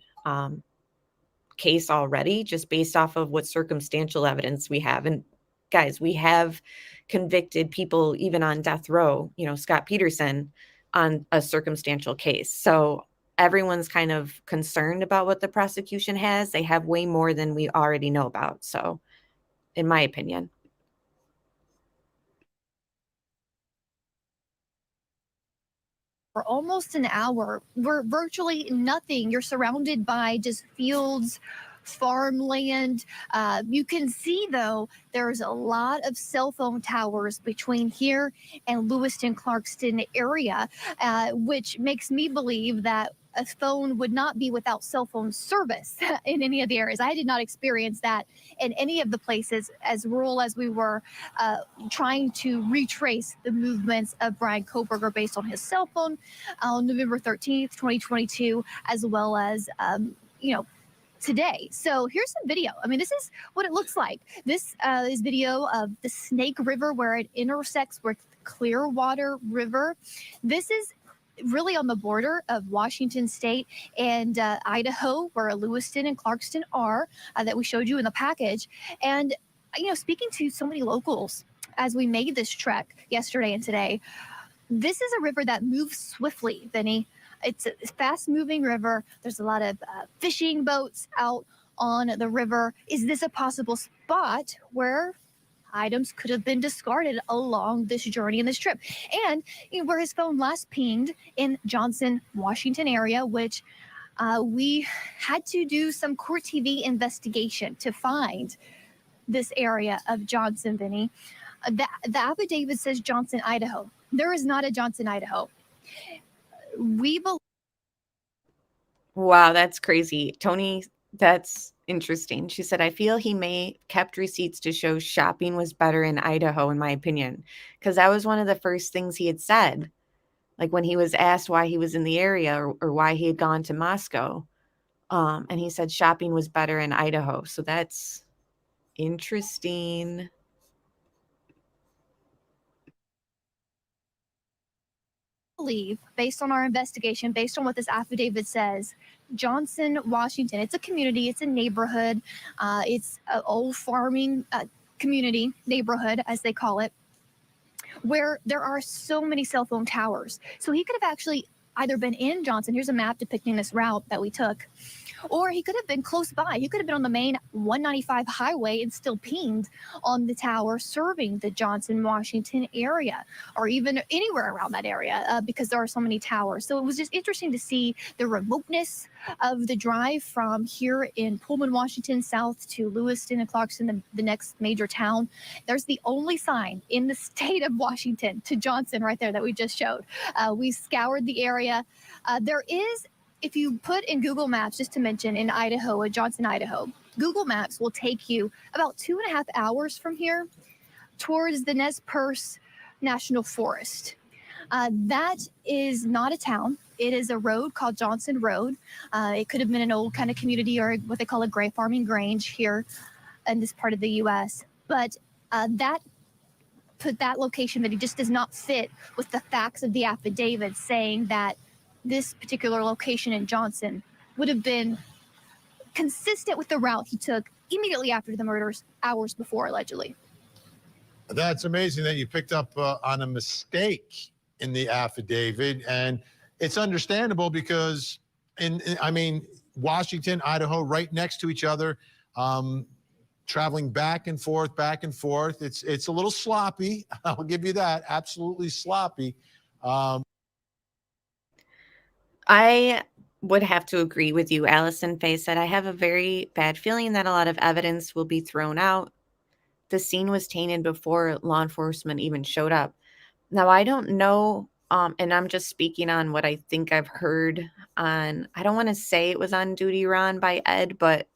case already, just based off of what circumstantial evidence we have. And guys, we have convicted people even on death row, you know, Scott Peterson, on a circumstantial case. So everyone's kind of concerned about what the prosecution has. They have way more than we already know about. So, in my opinion. For almost an hour, where virtually nothing. You're surrounded by just fields, farmland. You can see, though, there's a lot of cell phone towers between here and Lewiston-Clarkston area, which makes me believe that a phone would not be without cell phone service in any of the areas. I did not experience that in any of the places, as rural as we were, trying to retrace the movements of Bryan-Kohberger based on his cell phone on November 13th, 2022, as well as, today. So here's some video. I mean, this is what it looks like. This is video of the Snake River where it intersects with Clearwater River. This is really on the border of Washington State and Idaho, where Lewiston and Clarkston are, that we showed you in the package. And, speaking to so many locals as we made this trek yesterday and today, this is a river that moves swiftly, Vinny. It's a fast-moving river. There's a lot of fishing boats out on the river. Is this a possible spot where items could have been discarded along this journey and this trip? And where his phone last pinged in Johnson, Washington area, which we had to do some court TV investigation to find this area of Johnson, Vinny. The affidavit says Johnson, Idaho. There is not a Johnson, Idaho. We believe. Wow, that's crazy. Tony, that's interesting. She said, I feel he may kept receipts to show shopping was better in Idaho, in my opinion, because that was one of the first things he had said. Like when he was asked why he was in the area or why he had gone to Moscow. And he said shopping was better in Idaho. So that's interesting. Believe, based on our investigation, based on what this affidavit says, Johnson, Washington, it's a community, it's a neighborhood, it's an old farming community, neighborhood, as they call it, where there are so many cell phone towers. So he could have actually either been in Johnson, here's a map depicting this route that we took, Or he could have been close by. He could have been on the main 195 highway and still pinged on the tower serving the Johnson, Washington area, or even anywhere around that area because there are so many towers. So it was just interesting to see the remoteness of the drive from here in Pullman, Washington, south to Lewiston and Clarkston, the next major town. There's the only sign in the state of Washington to Johnson right there that we just showed. We scoured the area. There is, if you put in Google Maps, just to mention, in Idaho, Johnson, Idaho, Google Maps will take you about 2.5 hours from here towards the Nez Perce National Forest. That is not a town. It is a road called Johnson Road. It could have been an old kind of community or what they call a gray farming grange here in this part of the U.S. But that location that he just does not fit with the facts of the affidavit saying that this particular location in Johnson would have been consistent with the route he took immediately after the murders, hours before, allegedly. That's amazing that you picked up on a mistake in the affidavit, and it's understandable because I mean, Washington, Idaho, right next to each other, traveling back and forth. It's a little sloppy. I'll give you that. Absolutely sloppy. I would have to agree with you, Allison Faye said. I have a very bad feeling that a lot of evidence will be thrown out. The scene was tainted before law enforcement even showed up. Now, I don't know, and I'm just speaking on what I think I've heard on, I don't want to say it was on Duty Ron by Ed, but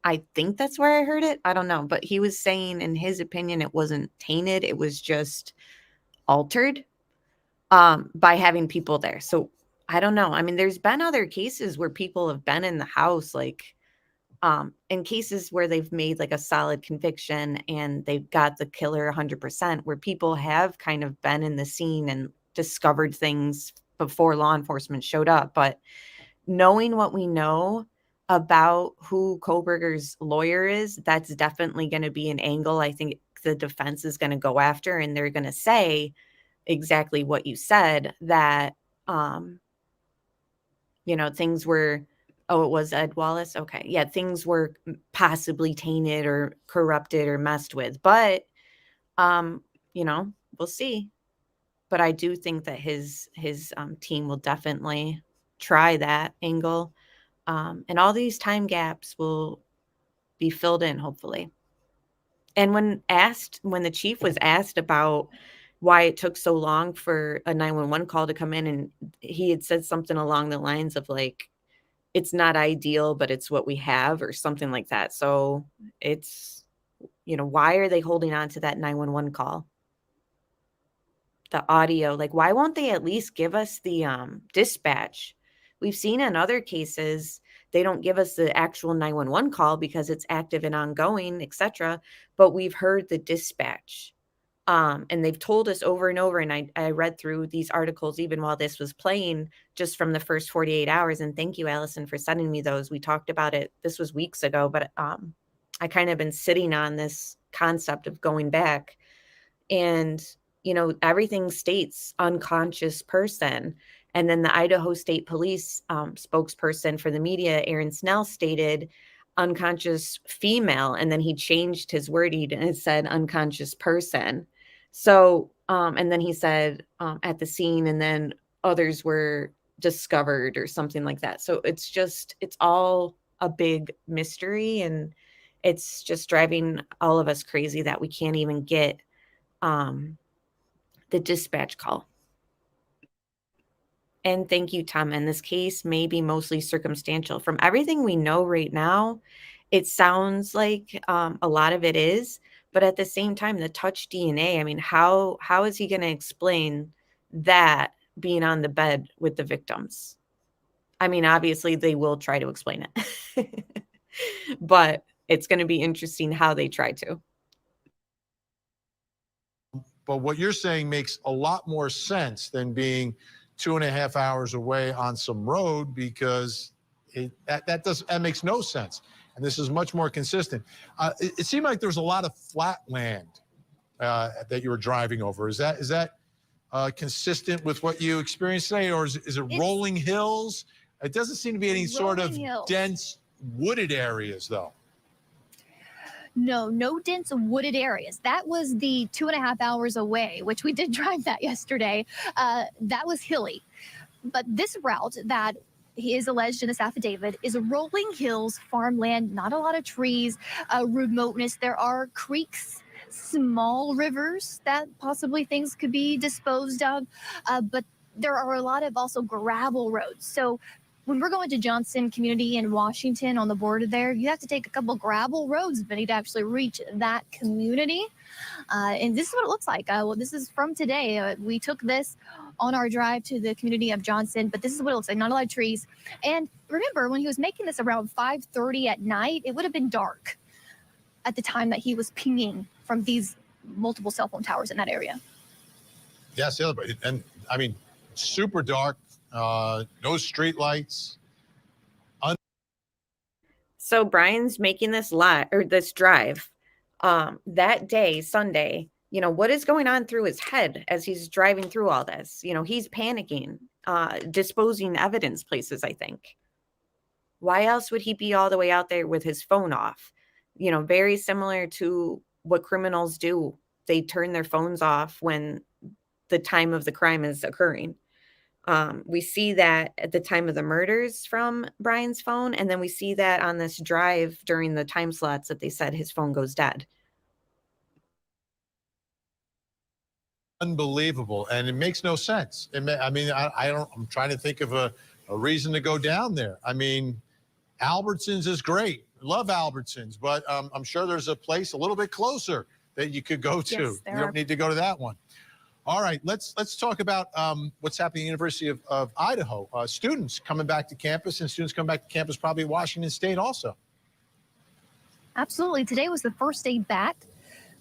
I think that's where I heard it. I don't know. But he was saying, in his opinion, it wasn't tainted. It was just altered by having people there. So I don't know. I mean, there's been other cases where people have been in the house, like in cases where they've made like a solid conviction and they've got the killer 100%, where people have kind of been in the scene and discovered things before law enforcement showed up. But knowing what we know about who Kohberger's lawyer is, that's definitely going to be an angle I think the defense is going to go after, and they're going to say exactly what you said, that things were, oh, it was Ed Wallace. Okay. Yeah. Things were possibly tainted or corrupted or messed with, but, we'll see. But I do think that his team will definitely try that angle. And all these time gaps will be filled in, hopefully. And when the chief was asked about why it took so long for a 911 call to come in, and he had said something along the lines of like, it's not ideal, but it's what we have, or something like that. So it's, why are they holding on to that 911 call? The audio, like, why won't they at least give us the dispatch? We've seen in other cases, they don't give us the actual 911 call because it's active and ongoing, etc. But we've heard the dispatch. And they've told us over and over, and I read through these articles even while this was playing, just from the first 48 hours. And thank you, Allison, for sending me those. We talked about it. This was weeks ago, but I kind of been sitting on this concept of going back. And, everything states unconscious person. And then the Idaho State Police spokesperson for the media, Aaron Snell, stated unconscious female. And then he changed his wording and it said unconscious person. So, and then he said at the scene, and then others were discovered or something like that. So it's all a big mystery, and it's just driving all of us crazy that we can't even get the dispatch call. And thank you, Tom. And this case may be mostly circumstantial. From everything we know right now, it sounds like a lot of it is. But at the same time, the touch DNA, I mean, how is he going to explain that being on the bed with the victims? I mean, obviously, they will try to explain it. But it's going to be interesting how they try to. But what you're saying makes a lot more sense than being 2.5 hours away on some road, because that makes no sense. And this is much more consistent. It seemed like there was a lot of flat land that you were driving over. Is that consistent with what you experienced today, or is it rolling hills? It doesn't seem to be any sort of dense wooded areas, though. No dense wooded areas. That was the 2.5 hours away, which we did drive that yesterday. That was hilly. But this route that he is alleged in this affidavit is rolling hills, farmland, not a lot of trees, remoteness. There are creeks, small rivers that possibly things could be disposed of, but there are a lot of also gravel roads. So when we're going to Johnson Community in Washington on the border there, you have to take a couple gravel roads, Vinny, to actually reach that community. And this is what it looks like. Well, this is from today. We took this on our drive to the community of Johnson, but this is what it looks like. Not a lot of trees. And remember, when he was making this around 5:30 at night, it would have been dark at the time that he was pinging from these multiple cell phone towers in that area. Yes, and I mean, super dark, no street lights. So Brian's making this this drive that day, Sunday. You know, what is going on through his head as he's driving through all this? You know, he's panicking, disposing evidence places, I think. Why else would he be all the way out there with his phone off? You know, very similar to what criminals do. They turn their phones off when the time of the crime is occurring. We see that at the time of the murders from Brian's phone, and then we see that on this drive during the time slots that they said his phone goes dead. Unbelievable, and it makes no sense. I'm trying to think of a reason to go down there. I mean, Albertsons is great. Love Albertsons, but I'm sure there's a place a little bit closer that you could go to. Yes, you don't need to go to that one. All right, let's talk about what's happening at the University of Idaho. Students coming back to campus, and students coming back to campus probably at Washington State also. Absolutely. Today was the first day back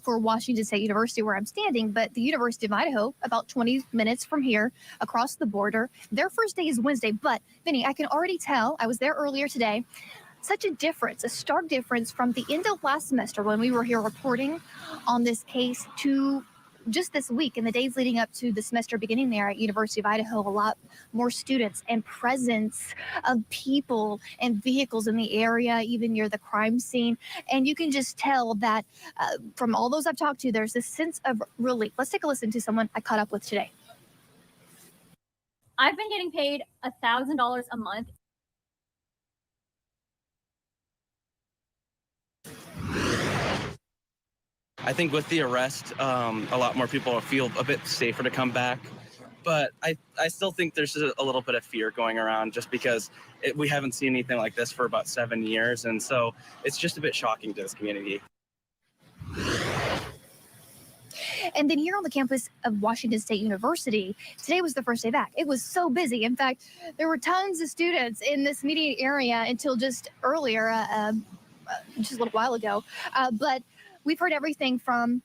for Washington State University, where I'm standing, but the University of Idaho, about 20 minutes from here, across the border. Their first day is Wednesday, but Vinny, I can already tell, I was there earlier today, such a difference, a stark difference from the end of last semester when we were here reporting on this case to just this week and the days leading up to the semester beginning there at University of Idaho. A lot more students and presence of people and vehicles in the area, even near the crime scene. And you can just tell that from all those I've talked to, there's this sense of relief. Let's take a listen to someone I caught up with today. I've been getting paid $1,000 a month. I think with the arrest, a lot more people feel a bit safer to come back. But I still think there's a little bit of fear going around just because we haven't seen anything like this for about 7 years. And so it's just a bit shocking to this community. And then here on the campus of Washington State University, today was the first day back. It was so busy. In fact, there were tons of students in this immediate area until just earlier, just a little while ago. But we've heard everything from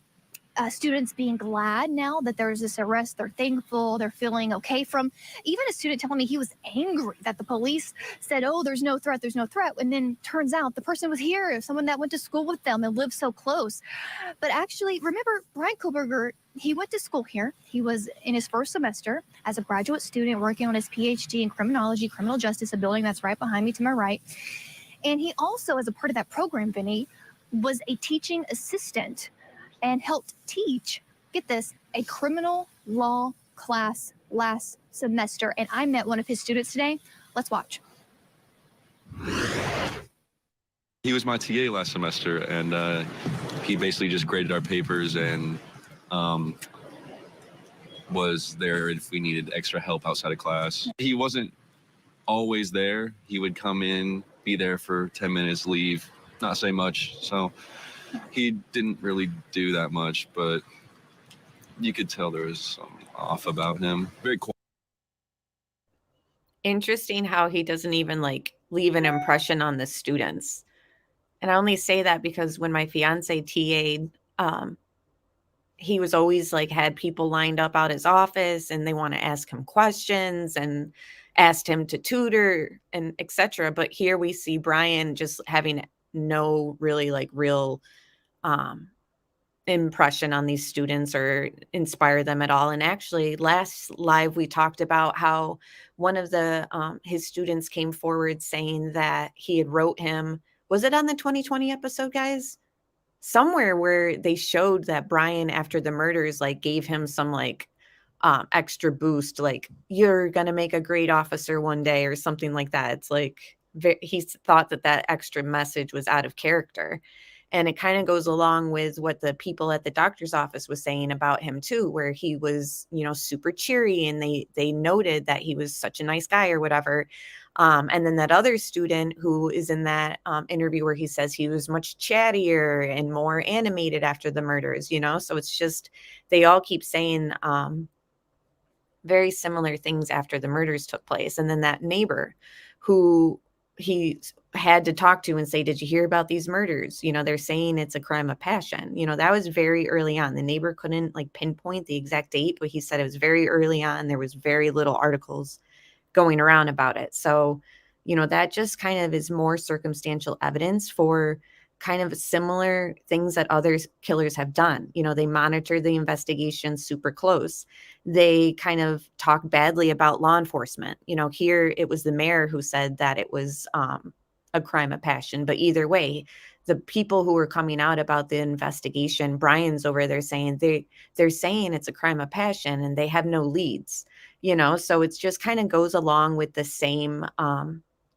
students being glad now that there's this arrest. They're thankful. They're feeling okay. From even a student telling me he was angry that the police said, oh, there's no threat. There's no threat. And then turns out the person was here, someone that went to school with them and lived so close. But actually, remember, Bryankohberger, he went to school here. He was in his first semester as a graduate student working on his PhD in criminology, criminal justice, a building that's right behind me to my right. And he also, as a part of that program, Vinny, was a teaching assistant and helped teach, get this, a criminal law class last semester. And I met one of his students today. Let's watch. He was my TA last semester, and he basically just graded our papers and was there if we needed extra help outside of class. He wasn't always there. He would come in, be there for 10 minutes, leave, not say much. So he didn't really do that much, but you could tell there was some off about him. Very quiet. Interesting how he doesn't even leave an impression on the students. And I only say that because when my fiance TA'd, he was always had people lined up out his office and they want to ask him questions and asked him to tutor and etc. But here we see Brian just having no really real impression on these students or inspire them at all. And actually, last live we talked about how one of the his students came forward saying that he had wrote him. Was it on the 2020 episode, guys? Somewhere where they showed that Brian, after the murders, like gave him some like extra boost, like you're gonna make a great officer one day or something like that. It's like he thought that that extra message was out of character. And it kind of goes along with what the people at the doctor's office was saying about him too, where he was, you know, super cheery, and they noted that he was such a nice guy or whatever. And then that other student who is in that interview where he says he was much chattier and more animated after the murders, you know? So it's just, they all keep saying very similar things after the murders took place. And then that neighbor who he had to talk to and say, did you hear about these murders? You know, they're saying it's a crime of passion. You know, that was very early on. The neighbor couldn't like pinpoint the exact date, but he said it was very early on. There was very little articles going around about it. So, you know, that just kind of is more circumstantial evidence for kind of similar things that other killers have done. You know, they monitor the investigation super close. They kind of talk badly about law enforcement. You know, here it was the mayor who said that it was a crime of passion. But either way, the people who were coming out about the investigation, Brian's over there saying they're saying it's a crime of passion and they have no leads. You know, so it's just kind of goes along with the same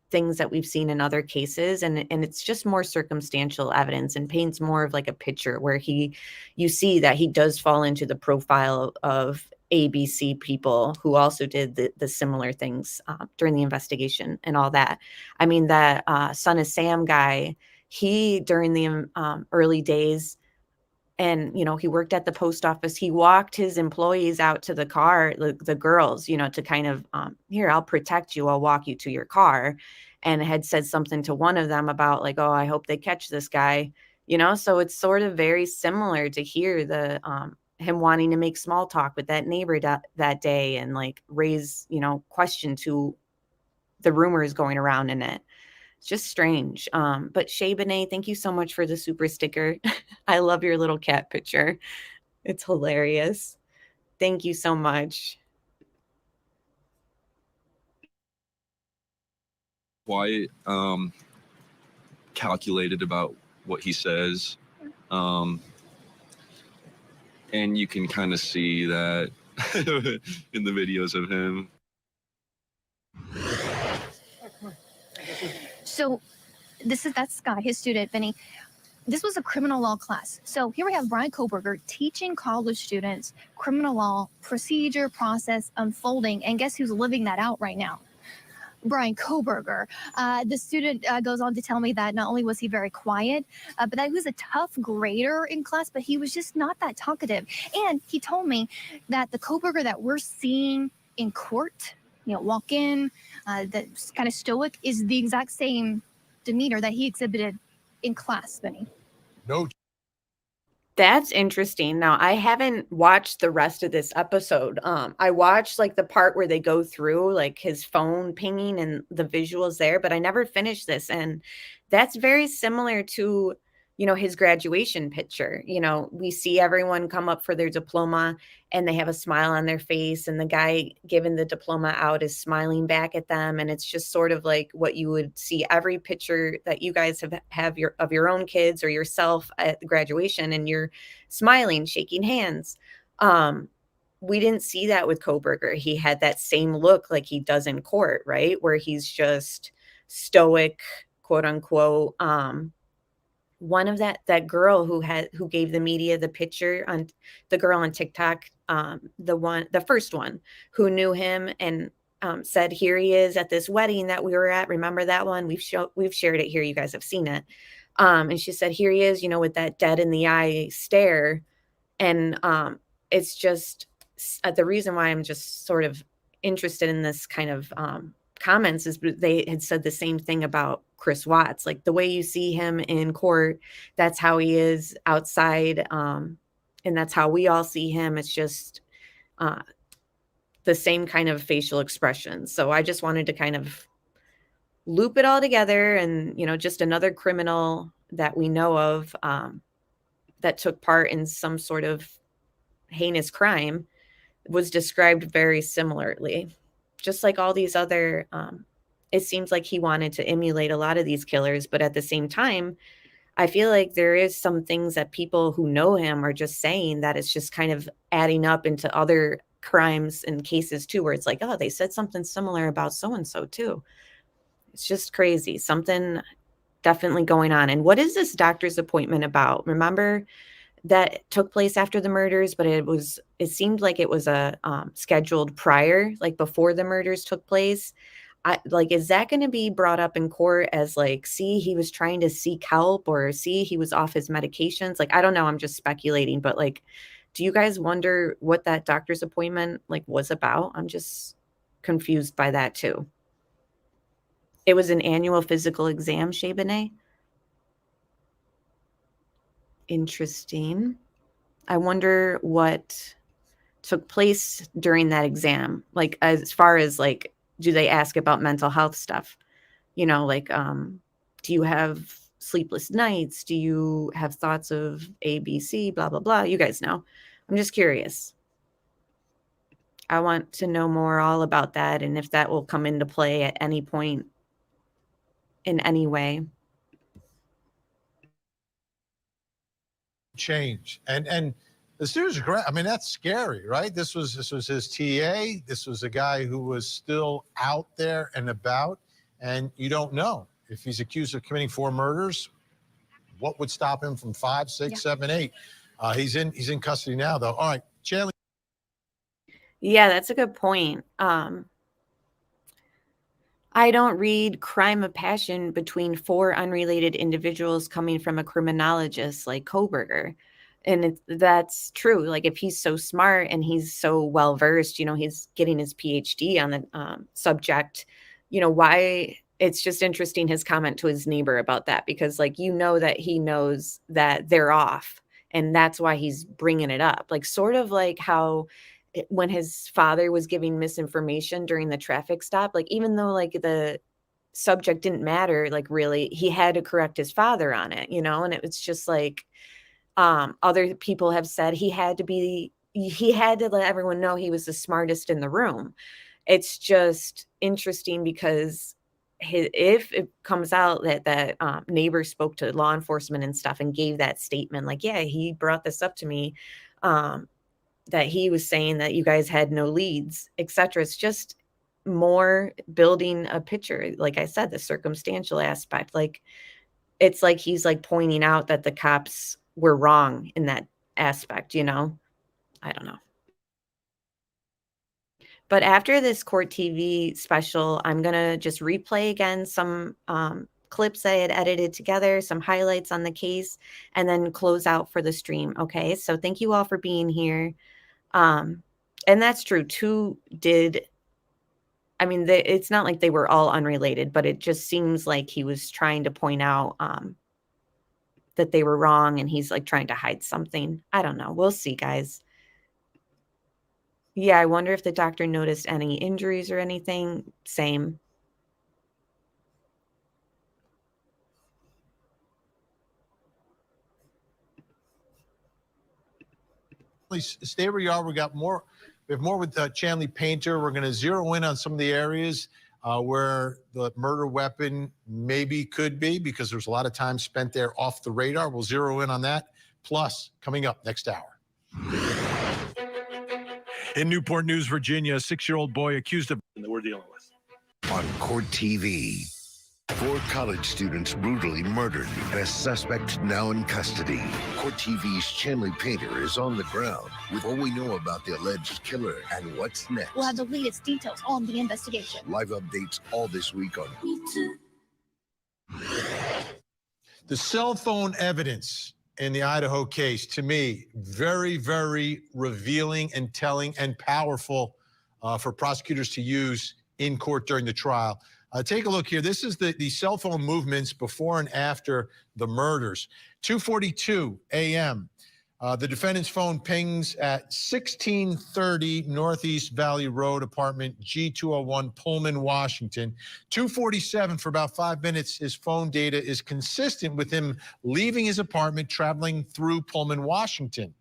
things that we've seen in other cases, and it's just more circumstantial evidence and paints more of like a picture where you see that he does fall into the profile of ABC people who also did the similar things during the investigation and all that. I mean, that Son of Sam guy, he during the early days, and, you know, he worked at the post office. He walked his employees out to the car, the girls, you know, to kind of, here, I'll protect you. I'll walk you to your car. And had said something to one of them about like, oh, I hope they catch this guy, you know? So it's sort of very similar to hear the, him wanting to make small talk with that neighbor that day and like raise, you know, question to the rumors going around in it. It's just strange. But Shay Benet, thank you so much for the super sticker. I love your little cat picture. It's hilarious. Thank you so much. Quite calculated about what he says. And you can kind of see that in the videos of him. So that's Scott, his student, Vinny. This was a criminal law class. So here we have Bryan Kohberger teaching college students criminal law, procedure, process, unfolding, and guess who's living that out right now? Bryan Kohberger. The student goes on to tell me that not only was he very quiet, but that he was a tough grader in class, but he was just not that talkative. And he told me that the Kohberger that we're seeing in court, you know, walk in, that's kind of stoic, is the exact same demeanor that he exhibited in class, Benny. No. That's interesting. Now, I haven't watched the rest of this episode. I watched like the part where they go through like his phone pinging and the visuals there, but I never finished this. And that's very similar to, you know, his graduation picture. You know, we see everyone come up for their diploma and they have a smile on their face, and the guy giving the diploma out is smiling back at them. And it's just sort of like what you would see every picture that you guys have of your own kids or yourself at the graduation, and you're smiling, shaking hands. We didn't see that with Kohberger. He had that same look like he does in court, right? Where he's just stoic, quote unquote. One of that girl who gave the media the picture, on the girl on TikTok, the first one who knew him and said, here he is at this wedding that we were at. Remember that one? We've shared it here. You guys have seen it. And she said, here he is, you know, with that dead in the eye stare. And it's just the reason why I'm just sort of interested in this kind of comments is they had said the same thing about Chris Watts. Like the way you see him in court, that's how he is outside. And that's how we all see him. It's just the same kind of facial expressions. So I just wanted to kind of loop it all together, and, you know, just another criminal that we know of that took part in some sort of heinous crime was described very similarly. Just like all these other, it seems like he wanted to emulate a lot of these killers, but at the same time, I feel like there is some things that people who know him are just saying that it's just kind of adding up into other crimes and cases too, where it's like, oh, they said something similar about so-and-so too. It's just crazy. Something definitely going on. And what is this doctor's appointment about? Remember that took place after the murders, but it seemed like it was a scheduled prior, like before the murders took place. Is that going to be brought up in court as like, see, he was trying to seek help, or see, he was off his medications? Like, I don't know. I'm just speculating, but like, do you guys wonder what that doctor's appointment like was about? I'm just confused by that too. It was an annual physical exam, Shebane. Interesting. I wonder what took place during that exam. Like, as far as like, do they ask about mental health stuff? You know, like, do you have sleepless nights? Do you have thoughts of A, B, C, blah, blah, blah? You guys know. I'm just curious. I want to know more all about that, and if that will come into play at any point in any way. Change. And the students are correct. I mean, that's scary, right? This was his TA. This was a guy who was still out there and about, and you don't know if he's accused of committing 4 murders. What would stop him from 5, 6, 7, 8? He's in custody now, though. All right, Chandler. Yeah, that's a good point. I don't read crime of passion between 4 unrelated individuals coming from a criminologist like Kohberger. And that's true. Like, if he's so smart and he's so well versed, you know, he's getting his PhD on the subject, you know, why? It's just interesting, his comment to his neighbor about that, because like, you know, that he knows that they're off, and that's why he's bringing it up. Like, sort of like how when his father was giving misinformation during the traffic stop, like, even though like the subject didn't matter, like, really, he had to correct his father on it, you know? And it was just like, other people have said he had to let everyone know he was the smartest in the room. It's just interesting because if it comes out that neighbor spoke to law enforcement and stuff and gave that statement, like, yeah, he brought this up to me, that he was saying that you guys had no leads, etc. It's just more building a picture. Like I said, the circumstantial aspect, like, it's like he's like pointing out that the cops were wrong in that aspect, you know? I don't know. But after this court TV special, I'm going to just replay again some clips I had edited together, some highlights on the case, and then close out for the stream. Okay, so thank you all for being here. And that's true. 2 did. I mean, it's not like they were all unrelated, but it just seems like he was trying to point out that they were wrong, and he's like trying to hide something. I don't know. We'll see, guys. Yeah, I wonder if the doctor noticed any injuries or anything. Same. Please stay where you are. We have more with Chanley Painter. We're going to zero in on some of the areas where the murder weapon maybe could be, because there's a lot of time spent there off the radar. We'll zero in on that. Plus, coming up next hour. In Newport News, Virginia, a 6-year-old boy accused of that we're dealing with. On Court TV, 4 college students brutally murdered. Best suspect now in custody. Court TV's Chanley Painter is on the ground with what we know about the alleged killer and what's next. We'll have the latest details on the investigation. Live updates all this week on The cell phone evidence in the Idaho case, to me, very, very revealing and telling and powerful for prosecutors to use in court during the trial. Take a look here. This is the cell phone movements before and after the murders. 2:42 a.m. The defendant's phone pings at 1630 Northeast Valley Road, apartment G201, Pullman, Washington. 2:47 for about 5 minutes. His phone data is consistent with him leaving his apartment, traveling through Pullman, Washington.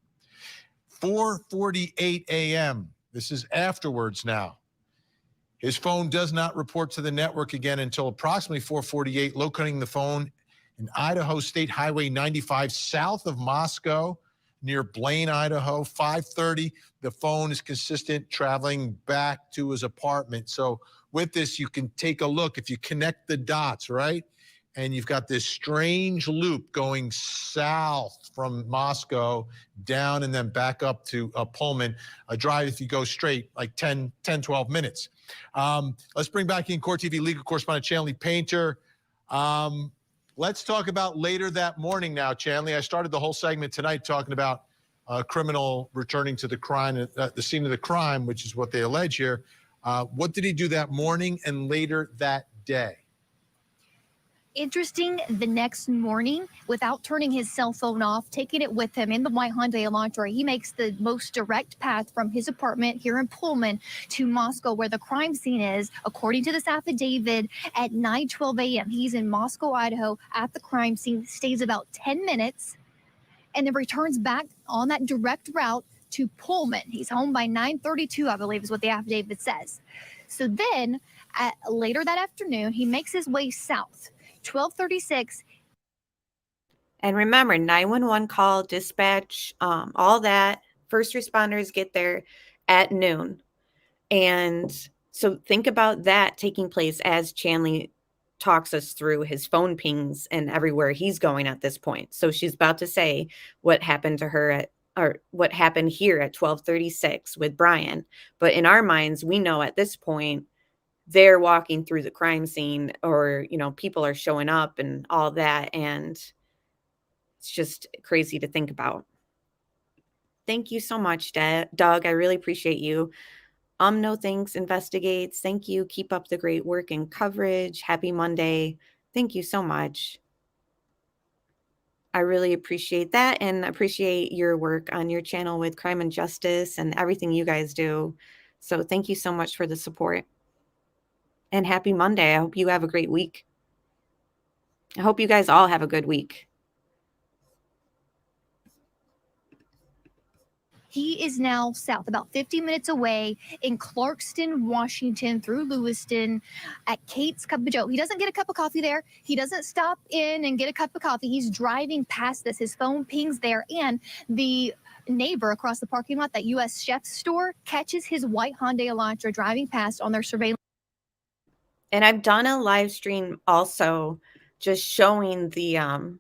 4:48 a.m. This is afterwards now. His phone does not report to the network again until approximately 4:48, locating the phone in Idaho State Highway 95 south of Moscow, near Blaine, Idaho. 5:30, the phone is consistent, traveling back to his apartment. So with this, you can take a look. If you connect the dots, right? And you've got this strange loop going south from Moscow down and then back up to Pullman. A drive, if you go straight, like 12 minutes. Let's bring back in Court TV legal correspondent Chanley Painter. Let's talk about later that morning now, Chanley. I started the whole segment tonight talking about a criminal returning to the crime, the scene of the crime, which is what they allege here. What did he do that morning and later that day? Interesting, the next morning, without turning his cell phone off, taking it with him in the white Hyundai Elantra, he makes the most direct path from his apartment here in Pullman to Moscow, where the crime scene is. According to this affidavit, at 9:12 a.m., he's in Moscow, Idaho, at the crime scene, stays about 10 minutes, and then returns back on that direct route to Pullman. He's home by 9:32, I believe is what the affidavit says. So then, later that afternoon, he makes his way south. 12:36. And remember, 911 call, dispatch, all that. First responders get there at noon. And so think about that taking place as Chanley talks us through his phone pings and everywhere he's going at this point. So she's about to say what happened to her or what happened here at 12:36 with Brian. But in our minds, we know at this point, they're walking through the crime scene, or, people are showing up and all that. And it's just crazy to think about. Thank you so much, Doug. I really appreciate you. No Thanks Investigates. Thank you. Keep up the great work and coverage. Happy Monday. Thank you so much. I really appreciate that and appreciate your work on your channel with Crime and Justice and everything you guys do. So thank you so much for the support. And happy Monday. I hope you have a great week. I hope you guys all have a good week. He is now south, about 50 minutes away in Clarkston, Washington, through Lewiston at Kate's Cup of Joe. He doesn't get a cup of coffee there. He doesn't stop in and get a cup of coffee. He's driving past this. His phone pings there, and the neighbor across the parking lot, that U.S. Chef store, catches his white Hyundai Elantra driving past on their surveillance. And I've done a live stream also just showing the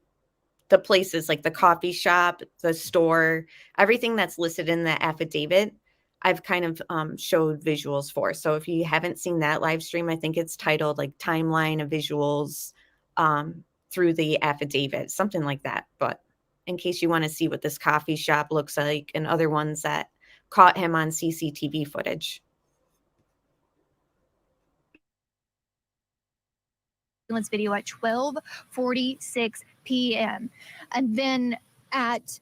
places like the coffee shop, the store, everything that's listed in the affidavit. I've kind of showed visuals for. So if you haven't seen that live stream, I think it's titled like Timeline of Visuals through the affidavit, something like that. But in case you want to see what this coffee shop looks like and other ones that caught him on CCTV footage. Video at 12:46 p.m. And then at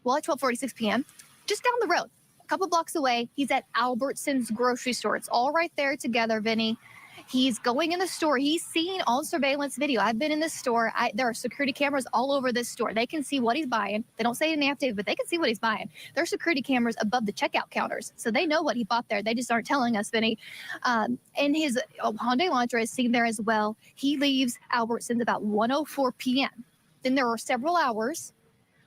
12:46 p.m., just down the road, a couple blocks away, he's at Albertson's grocery store. It's all right there together, Vinny. He's going in the store. He's seen on surveillance video. I've been in this store. There are security cameras all over this store. They can see what he's buying. They don't say it in the affidavit, but they can see what he's buying. There are security cameras above the checkout counters, so they know what he bought there. They just aren't telling us, Vinny. And his Hyundai Elantra is seen there as well. He leaves Albertsons about 1:04 p.m. Then there are several hours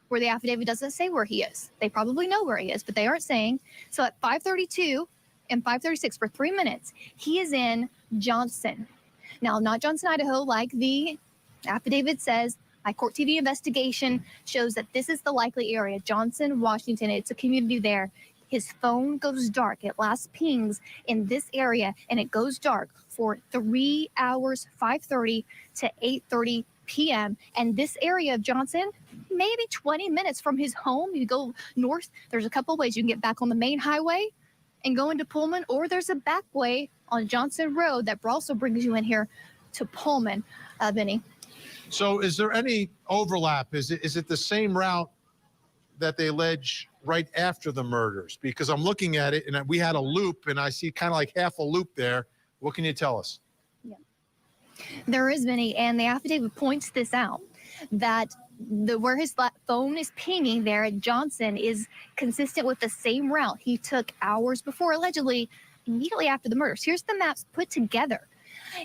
where the affidavit doesn't say where he is. They probably know where he is, but they aren't saying. So at 5:32 and 5:36 for 3 minutes, he is in Johnson. Now, not Johnson, Idaho, like the affidavit says. My Court TV investigation shows that this is the likely area. Johnson, Washington, it's a community there. His phone goes dark. It last pings in this area, and it goes dark for 3 hours, 5:30 to 8:30 p.m. And this area of Johnson, maybe 20 minutes from his home. You go north, there's a couple ways you can get back on the main highway and go into Pullman, or there's a back way on Johnson Road that also brings you in here to Pullman, Vinny. So is there any overlap? Is it the same route that they allege right after the murders? Because I'm looking at it, and we had a loop, and I see kind of like half a loop there. What can you tell us? There is many, and the affidavit points this out, that where his phone is pinging there at Johnson is consistent with the same route he took hours before, allegedly immediately after the murders. Here's the maps put together,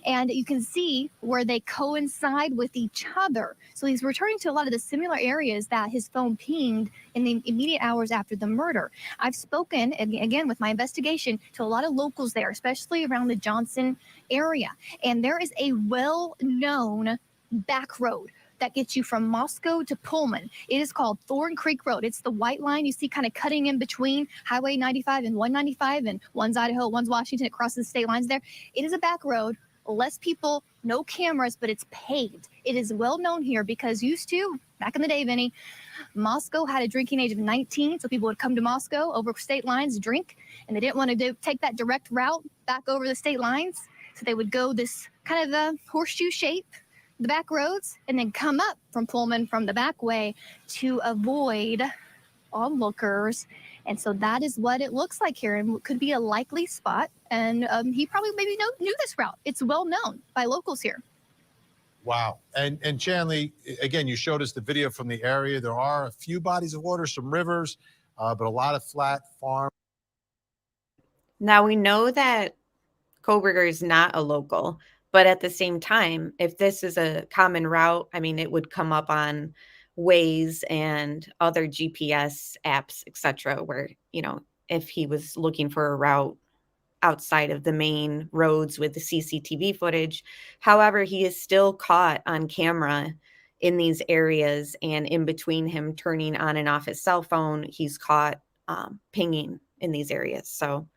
and you can see where they coincide with each other. So he's returning to a lot of the similar areas that his phone pinged in the immediate hours after the murder. I've spoken, again, with my investigation, to a lot of locals there, especially around the Johnson area. And there is a well-known back road that gets you from Moscow to Pullman. It is called Thorn Creek Road. It's the white line you see kind of cutting in between Highway 95 and 195, and one's Idaho, one's Washington. It crosses the state lines there. It is a back road. Less people, no cameras, but it's paved. It is well known here because used to, back in the day, Vinny, Moscow had a drinking age of 19, so people would come to Moscow over state lines, drink, and they didn't want to take that direct route back over the state lines, so they would go this kind of a horseshoe shape, the back roads, and then come up from Pullman from the back way to avoid onlookers. And so that is what it looks like here, and could be a likely spot. And he probably maybe knew this route. It's well known by locals here. Wow. And Chanley, again, you showed us the video from the area. There are a few bodies of water, some rivers, but a lot of flat farm. Now we know that Kohberger is not a local, but at the same time, if this is a common route, I mean, it would come up on Waze and other GPS apps, etc., where, you know, if he was looking for a route outside of the main roads with the CCTV footage. However, he is still caught on camera in these areas, and in between him turning on and off his cell phone, he's caught pinging in these areas. So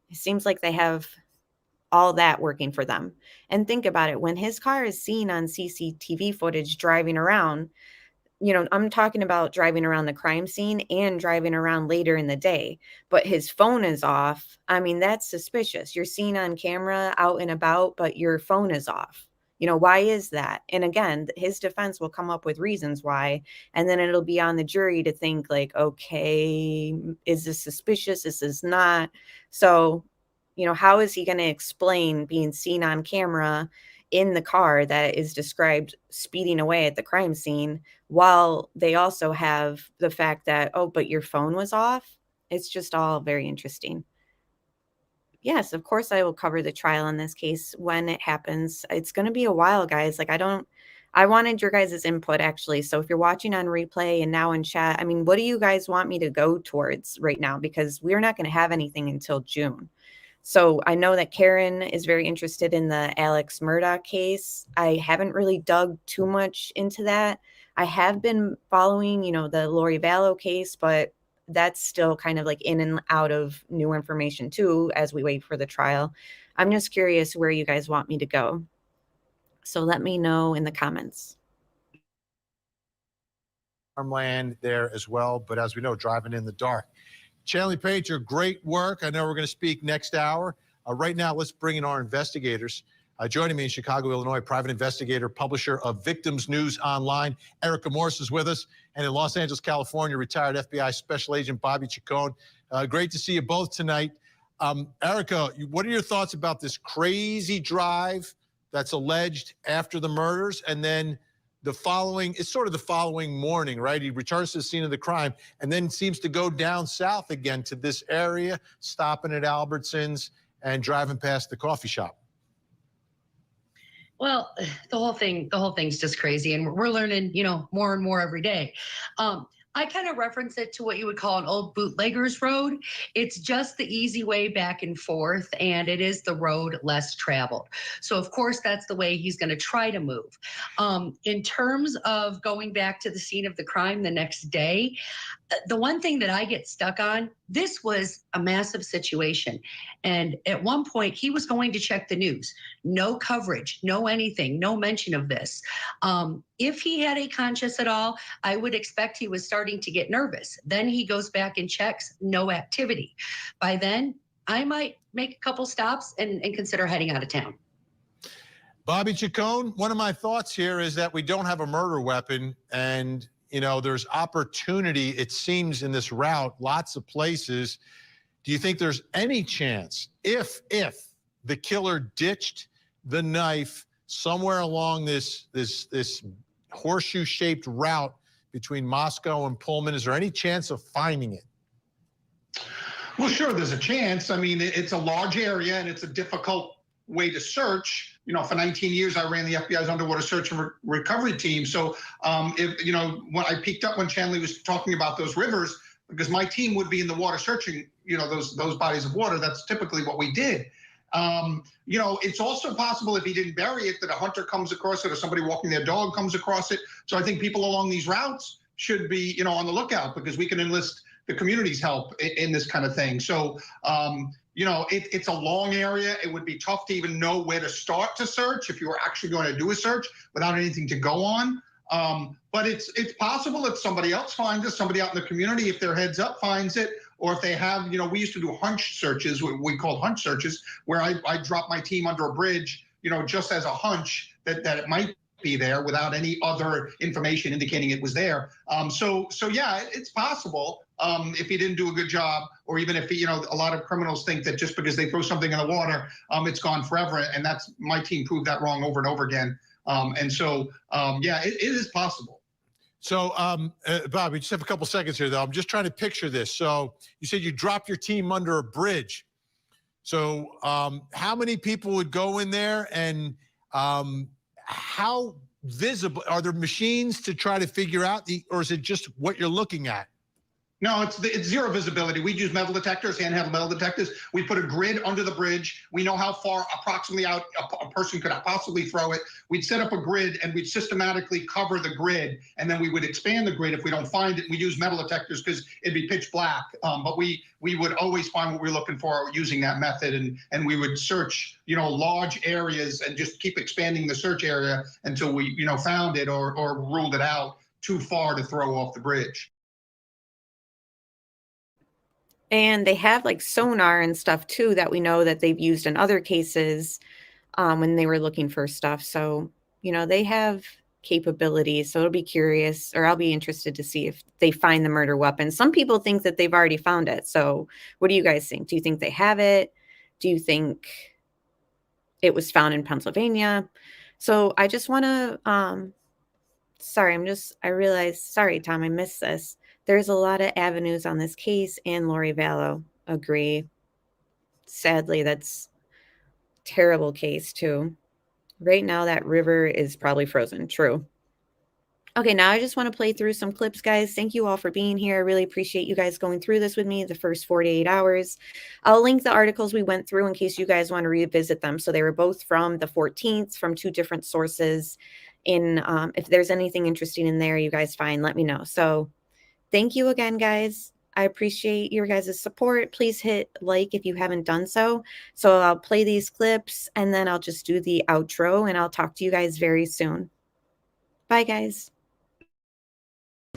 it seems like they have all that working for them. And think about it, when his car is seen on CCTV footage driving around, you know, I'm talking about driving around the crime scene and driving around later in the day, but his phone is off. I mean, that's suspicious. You're seen on camera out and about, but your phone is off. You know, why is that? And again, his defense will come up with reasons why, and then it'll be on the jury to think like, okay, is this suspicious? This is not. So, you know, how is he going to explain being seen on camera in the car that is described speeding away at the crime scene, while they also have the fact that, oh, but your phone was off? It's just all very interesting. Yes, of course I will cover the trial in this case when it happens. It's going to be a while, guys. Like, I wanted your guys' input, actually. So if you're watching on replay and now in chat, I mean, what do you guys want me to go towards right now? Because we're not going to have anything until June. So I know that Karen is very interested in the Alex Murdaugh case. I haven't really dug too much into that. I have been following, you know, the Lori Vallow case, but that's still kind of like in and out of new information too, as we wait for the trial. I'm just curious where you guys want me to go. So let me know in the comments. Farmland there as well, but as we know, driving in the dark. Chanley Pager, great work. I know we're going to speak next hour. Right now, let's bring in our investigators. Joining me in Chicago, Illinois, private investigator, publisher of Victims News Online, Erica Morse is with us. And in Los Angeles, California, retired FBI Special Agent Bobby Chacon. Great to see you both tonight. Erica, what are your thoughts about this crazy drive that's alleged after the murders, and then the following, it's sort of the following morning, right? He returns to the scene of the crime and then seems to go down south again to this area, stopping at Albertsons and driving past the coffee shop. Well, the whole thing's just crazy, and we're learning, you know, more and more every day. I kind of reference it to what you would call an old bootlegger's road. It's just the easy way back and forth, and it is the road less traveled. So of course, that's the way he's going to try to move. In terms of going back to the scene of the crime the next day, the one thing that I get stuck on, this was a massive situation. And at one point, he was going to check the news. No coverage, no anything, no mention of this. If he had a conscience at all, I would expect he was starting to get nervous. Then he goes back and checks, no activity. By then, I might make a couple stops and consider heading out of town. Bobby Chacon, one of my thoughts here is that we don't have a murder weapon, and You know, there's opportunity, it seems, in this route, lots of places. Do you think there's any chance, if the killer ditched the knife somewhere along this horseshoe-shaped route between Moscow and Pullman, is there any chance of finding it? Well, sure, there's a chance. I mean, it's a large area and it's a difficult way to search. You know, for 19 years, I ran the FBI's underwater search and recovery team. So if, you know, when I peeked up when Chanley was talking about those rivers, because my team would be in the water searching, you know, those bodies of water. That's typically what we did. You know, it's also possible if he didn't bury it that a hunter comes across it or somebody walking their dog comes across it. So I think people along these routes should be, you know, on the lookout, because we can enlist the community's help in this kind of thing. So, you know, it's a long area. It would be tough to even know where to start to search if you were actually going to do a search without anything to go on. But it's possible if somebody else finds it, somebody out in the community, if their heads up finds it, or if they have, you know, we used to do hunch searches, what we called hunch searches, where I dropped my team under a bridge, you know, just as a hunch that it might be there without any other information indicating it was there. So yeah, it's possible if he didn't do a good job, or even if he, you know, a lot of criminals think that just because they throw something in the water, it's gone forever. And that's, my team proved that wrong over and over again. Yeah, it is possible. So, Bob, we just have a couple seconds here, though. I'm just trying to picture this. So you said you dropped your team under a bridge. So how many people would go in there, and how visible are there machines to try to figure out, or is it just what you're looking at? No, it's zero visibility. We use metal detectors, handheld metal detectors. We put a grid under the bridge. We know how far approximately out a person could possibly throw it. We'd set up a grid and we'd systematically cover the grid, and then we would expand the grid if we don't find it. We use metal detectors because it'd be pitch black, but we would always find what we're looking for using that method, and we would search, you know, large areas and just keep expanding the search area until we, you know, found it or ruled it out too far to throw off the bridge. And they have like sonar and stuff too that we know that they've used in other cases when they were looking for stuff. So, you know, they have capabilities. So it'll be curious, or I'll be interested to see if they find the murder weapon. Some people think that they've already found it. So what do you guys think? Do you think they have it? Do you think it was found in Pennsylvania? So I just want to, I realized, sorry, Tom, I missed this. There's a lot of avenues on this case, and Lori Vallow agree. Sadly, that's a terrible case too. Right now, that river is probably frozen. True. Okay, now I just want to play through some clips, guys. Thank you all for being here. I really appreciate you guys going through this with me the first 48 hours. I'll link the articles we went through in case you guys want to revisit them. So they were both from the 14th, from 2 different sources. And if there's anything interesting in there, you guys find, let me know. So thank you again, guys. I appreciate your guys' support. Please hit like if you haven't done so. So I'll play these clips and then I'll just do the outro, and I'll talk to you guys very soon. Bye, guys.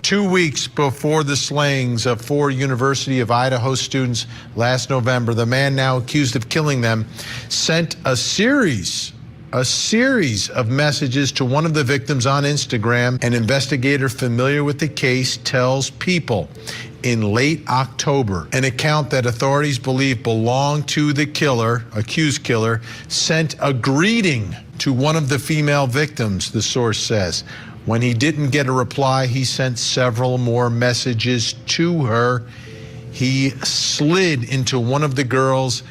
2 weeks before the slayings of 4 University of Idaho students last November, the man now accused of killing them sent a series of messages to one of the victims on Instagram. An investigator familiar with the case tells People in late October, an account that authorities believe belonged to the killer, accused killer, sent a greeting to one of the female victims, the source says. When he didn't get a reply, he sent several more messages to her. He slid into one of the girls'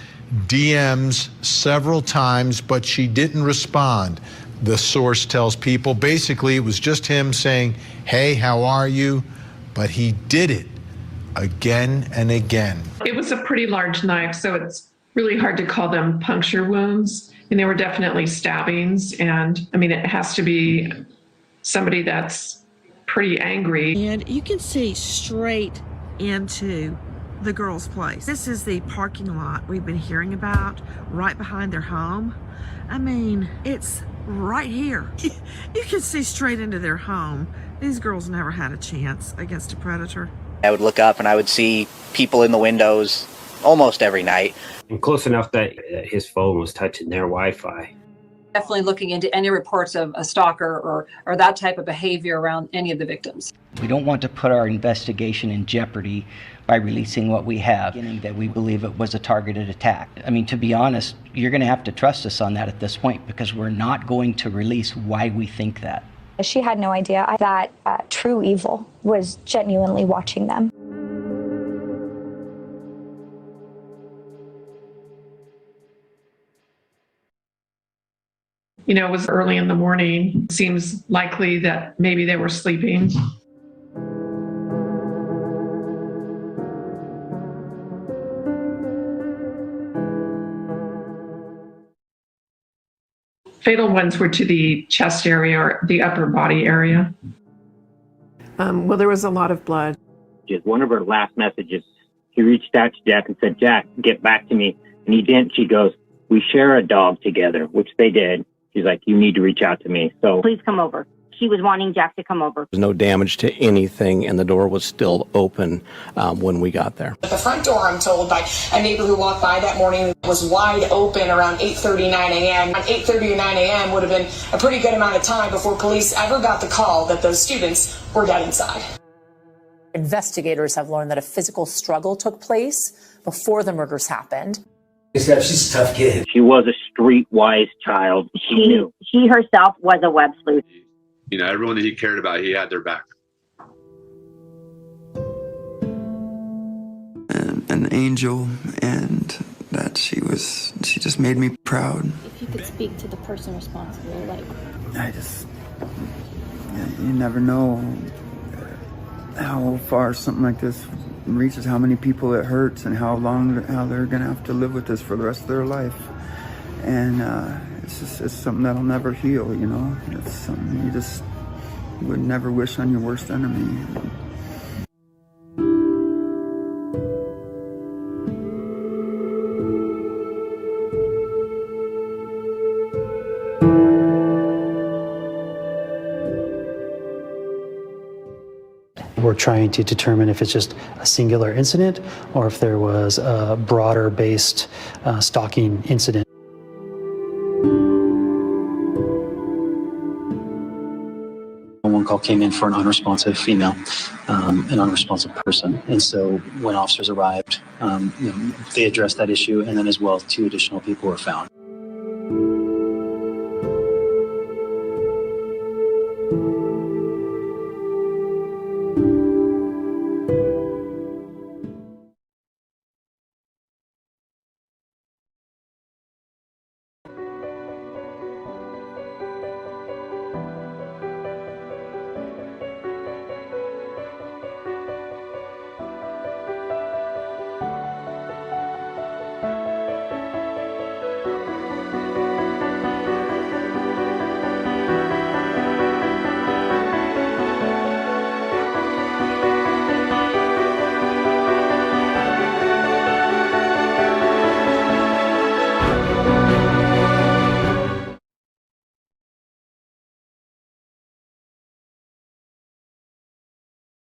DMs several times, but she didn't respond, the source tells People. Basically, it was just him saying, hey, how are you? But he did it again and again. It was a pretty large knife, so it's really hard to call them puncture wounds. And they were definitely stabbings. And I mean, it has to be somebody that's pretty angry. And you can see straight into the girl's place. This is the parking lot we've been hearing about, right behind their home. I mean, it's right here. You can see straight into their home. These girls never had a chance against a predator. I would look up and I would see people in the windows almost every night. And close enough that his phone was touching their Wi-Fi. Definitely looking into any reports of a stalker or that type of behavior around any of the victims. We don't want to put our investigation in jeopardy by releasing what we have, that we believe it was a targeted attack. I mean, to be honest, you're going to have to trust us on that at this point, because we're not going to release why we think that. She had no idea that true evil was genuinely watching them. You know, it was early in the morning. Seems likely that maybe they were sleeping. Fatal ones were to the chest area or the upper body area. Well, there was a lot of blood. Just one of her last messages, she reached out to Jack and said, "Jack, get back to me." And he didn't. She goes, "We share a dog together," which they did. She's like, "You need to reach out to me." So please come over. She was wanting Jack to come over. There's no damage to anything, and the door was still open when we got there. The front door, I'm told by a neighbor who walked by that morning, was wide open around 8:39 a.m. 8:30 or 9 a.m. would have been a pretty good amount of time before police ever got the call that those students were dead inside. Investigators have learned that a physical struggle took place before the murders happened. She's a tough kid. She was a streetwise child. She herself was a web sleuth. You know, everyone that he cared about, he had their back. An angel, and that she just made me proud. If you could speak to the person responsible, like... You never know how far something like this reaches, how many people it hurts, and how they're gonna have to live with this for the rest of their life. And it's something that'll never heal, you know. It's something you just would never wish on your worst enemy. We're trying to determine if it's just a singular incident or if there was a broader based stalking incident. One call came in for an unresponsive female, an unresponsive person. And so when officers arrived, they addressed that issue, and then as well 2 additional people were found.